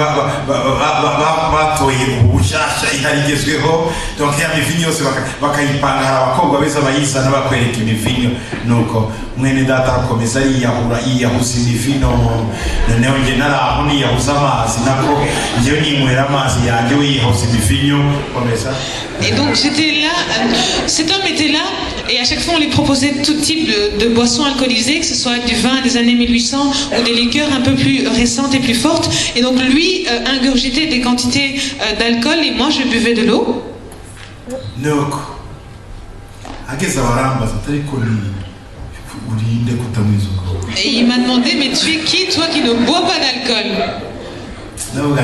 batoye ubushyashya itarigezweho donc ya mivinyo yose bakayipanga hari abakobwa beza bayizana bakwereka imivinyo nuko mwene data akomeza yiyahuza imivinyo noneho nge naraho niyahuza amazi nako ngewe nimwera amazi yanjye wiyahuza imivinyo komeza. Et donc j'étais là, cet homme était là, et à chaque fois on lui proposait tout type de boissons alcoolisées, que ce soit du vin des années 1800 ou des liqueurs un peu plus récentes et plus fortes. Et donc lui ingurgitait des quantités d'alcool et moi je buvais de l'eau. Et il m'a demandé, mais tu es qui toi qui ne bois pas d'alcool? Non.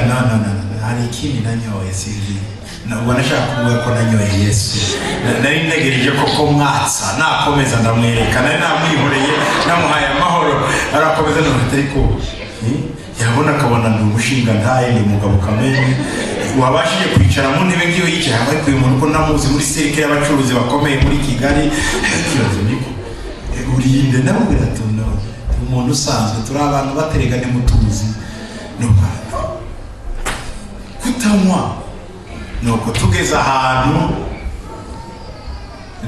ntabwo nashaka kuvuga ko nanyoye Yesu nari ntegereje ko mwatsa nakomeza ndamwereka nari namwihoreye namuhaye amahoro arakomeza n'utari ko yabona akabona ndi umushinga ntaye ni umugabo kamere wabashije kwicara mu ntebe ngiyo yicaye hamwe ku umuntu ko namuzi muri serike y'abacuruzi bakomeye muri Kigali ikibazo niko urinde namubwira tuno umuntu usanzwe turi abantu bateregane mutuzi no kutanywa nuko tugeze ahantu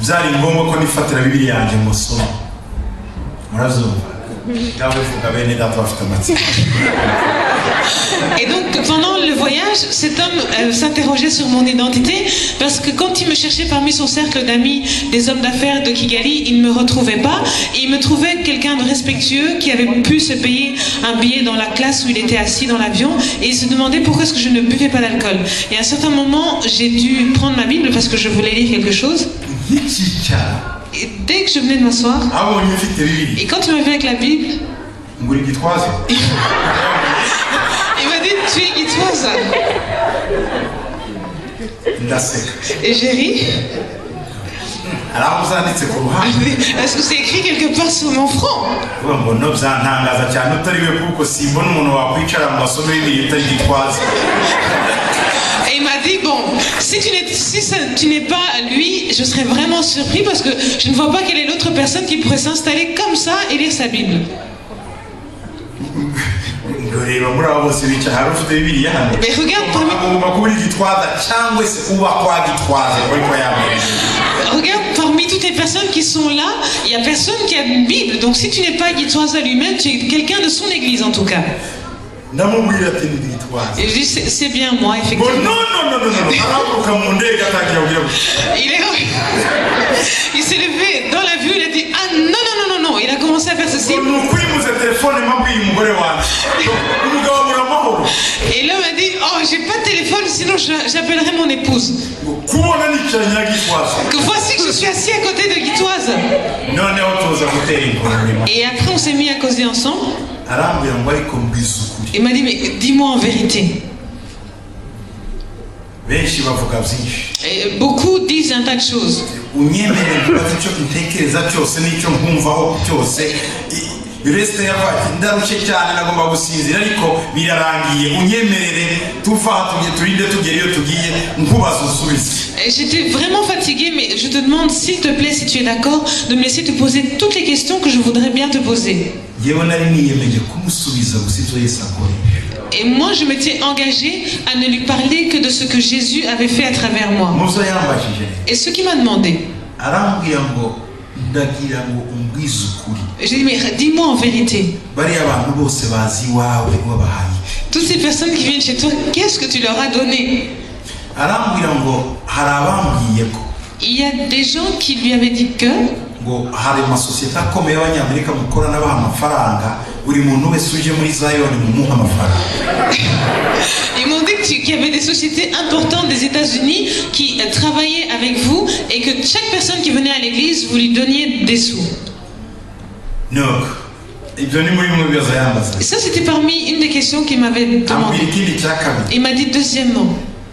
byari ngombwa ko nifatira Bibiliya yanjye musoma murazumva ndavuga bene data bafite amatsiko. Et donc pendant le voyage, cet homme s'interrogeait sur mon identité parce que quand il me cherchait parmi son cercle d'amis, des hommes d'affaires de Kigali, il ne me retrouvait pas et il me trouvait quelqu'un de respectueux qui avait pu se payer un billet dans la classe où il était assis dans l'avion et il se demandait pourquoi est-ce que je ne buvais pas d'alcool. Et à un certain moment, j'ai dû prendre ma Bible parce que je voulais lire quelque chose. Et dès que je venais de m'asseoir, et quand il m'a vu avec la Bible, tu es guitoise. ndaseka Et j'ai ri. araho uzanditse ku ruhande Est-ce que c'est écrit quelque part sur mon front? uvuga ngo no byantangaza cyane utari we kuko simbona umuntu wakwicara mu masomo y'ibintu utari gitwaza. Et il m'a dit, bon, si tu n'es pas lui, je serais vraiment surpris parce que je ne vois pas quelle est l'autre personne qui pourrait s'installer comme ça et lire sa Bible. reba muri abo bose bicaye hari ufite bibiliya hano Mais regarde agomba kuba uri gitwaza cyangwa se uba kwa gitwaza ariko yambaye. Regarde, parmi toutes les personnes qui sont là, il n'y a personne qui a une Bible. Donc si tu n'es pas guitoise à lui-même, tu es quelqu'un de son église en tout cas. ndamubwira ati ndi gitwaza. Et je dis, c'est bien moi, Bon, effectivement. non arabuka mu ndege atangira kugira ngo Il s'est levé dans l'avion, il a dit, ah non. Il a commencé à faire ceci. ni ukwimuza telefone mabwiye umugore wanjye umugabo abura amahoro. Et l'homme a dit, oh, j'ai pas de téléphone, sinon j'appellerai mon épouse. kubona nicaranye na gitwaza Que voici que je suis assis à côté de Guitoise. noneho tuza gutera inkuru. Et après, on s'est mis à causer ensemble. arambwira ngo ariko mbwiza ukuri. Il m'a dit, mais dis-moi en vérité. benshi bavuga byinshi. Et beaucoup disent un tas de choses. unyemerere mbaze icyo ntekereza cyose n'icyo nkumvaho cyose. resite yabaye ndarushye cyane nagomba gusinzira ariko birarangiye unyemerere tuva turinde tugera iyo tugiye nkubaza usubize. J'étais vraiment fatiguée, mais je te demande, s'il te plaît, si tu es d'accord, de me laisser te poser toutes les questions que je voudrais bien te poser. yewe nari niyemeje kumusubiza gusa ibyo Yesu akoresha. Et moi, je m'étais engagée à ne lui parler que de ce que Jésus avait fait à travers moi. muzo yambajije Et ce qu'il m'a demandé, arambwira ngo ndagira ngo umbwize ukuri. j'ai dit, mais dis-moi en vérité. bariya abantu bose bazi iwawe wabahaye. Toutes ces personnes qui viennent chez toi, qu'est-ce que tu leur as donné? arambwira ngo hari abambwiye ko Il y a des gens qui lui avaient dit que ngo hari amasosiyete akomeye y'abanyamerika mukorana baha amafaranga buri muntu wese uje muri Zayoni mumuha amafaranga. ils m'ont dit qu'il y avait des sociétés importantes des États-Unis qui travaillaient avec vous et que chaque personne qui venait à l'église, vous lui donniez des sous. nuko ibyo ni muri bimwe bibazo yambaza. Et ça, c'était parmi une des questions qu'il m'avait ambwira demandé. ikindi cya kabiri Il m'a dit deuxièmement,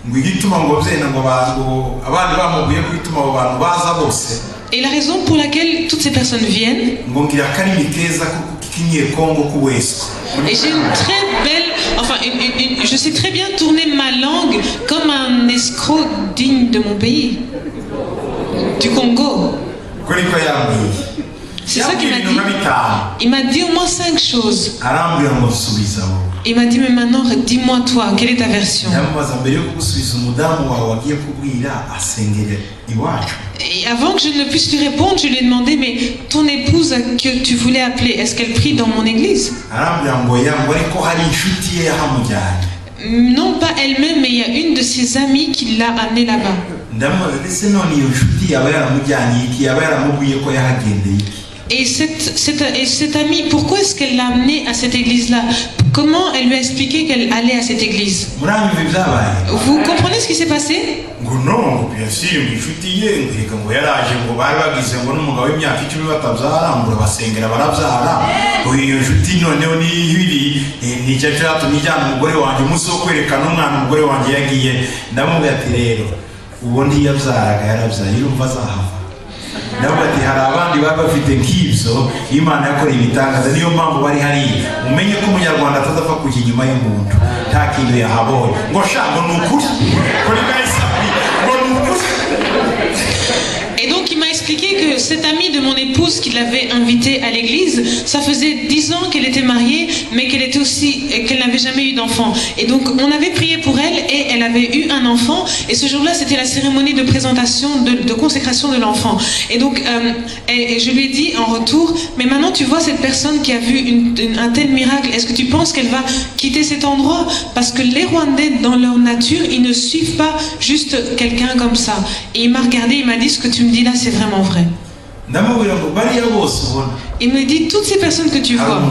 ngo igituma ngo byenda ngo abandi bamubwiye ko ituma abo bantu baza bose et la raison pour laquelle toutes ces personnes viennent, ngo ngira akarimi keza k'inyekongo k'uwese. et j'ai une très belle, enfin, je sais très bien tourner ma langue comme un escroc digne de mon pays, du Congo. ko niko yambwiye. C'est ça qu'il m'a ibintu nka dit. bitanu Il m'a dit au moins 5 choses. arambwira ngo subiza wowe. Il m'a dit, mais maintenant, dis-moi toi, quelle est ta version? ndamubaza mbere yo kugusubiza umudamu wawe wagiye kubwira asengere iwacu. Et avant que je ne puisse lui répondre, je lui ai demandé, mais ton épouse que tu voulais appeler, est-ce qu'elle prie dans mon église? arambwira ngo ngo ariko hari inshuti ye yahamujyanye. Non, pas elle-même, mais il y a une de ses amies qui l'a amenée là-bas. ndamubaza ese none iyo nshuti yaba yaramujyanye iki yaba yaramubwiye ko yahagendeye iki. Et cette amie, pourquoi est-ce qu'elle l'a amenée à cette église-là? Comment elle lui a expliqué qu'elle allait à cette église? muranyumva ibyabaye. Vous comprenez ce qui s'est passé? ngo no yasiye ngo inshuti ye ngo ngo yaraje ngo bari bagize ngo n'umugabo w'imyaka 10 batabyara ngo basengera barabyara ngo iyo nshuti noneho ni ibiri ni cyo cyatumye ijyana umugore wanjye umunsi wo kwerekana umwana umugore wanjye yagiye. ndamubwira ati rero ubundi yabyaraga yarabyaye urumva azahava. ndavuga ati hari abandi baba bafite nk'ibyo Imana yakoreye ibitangaza niyo mpamvu bari hariya. umenye ko umunyarwanda atazapfa kujya inyuma y'umuntu nta kintu yahabonye ngo sha ngo ni ukuri ngo ni kahise ngo ni ukuri. Et donc il m'a expliqué que cette amie de mon épouse qui l'avait invitée à l'église, ça faisait 10 ans qu'elle était mariée, mais qu'elle n'avait jamais eu d'enfant. Et donc on avait prié pour elle et elle avait eu un enfant. Et ce jour-là, c'était la cérémonie de présentation, de consécration de l'enfant. Et donc et je lui ai dit en retour, mais maintenant tu vois cette personne qui a vu un tel miracle, est-ce que tu penses qu'elle va quitter cet endroit? Parce que les Rwandais, dans leur nature, ils ne suivent pas juste quelqu'un comme ça. Et il m'a regardé, il m'a dit, ce que tu me dis là, c'est vraiment vrai. Il me dit, toutes ces personnes que tu vois,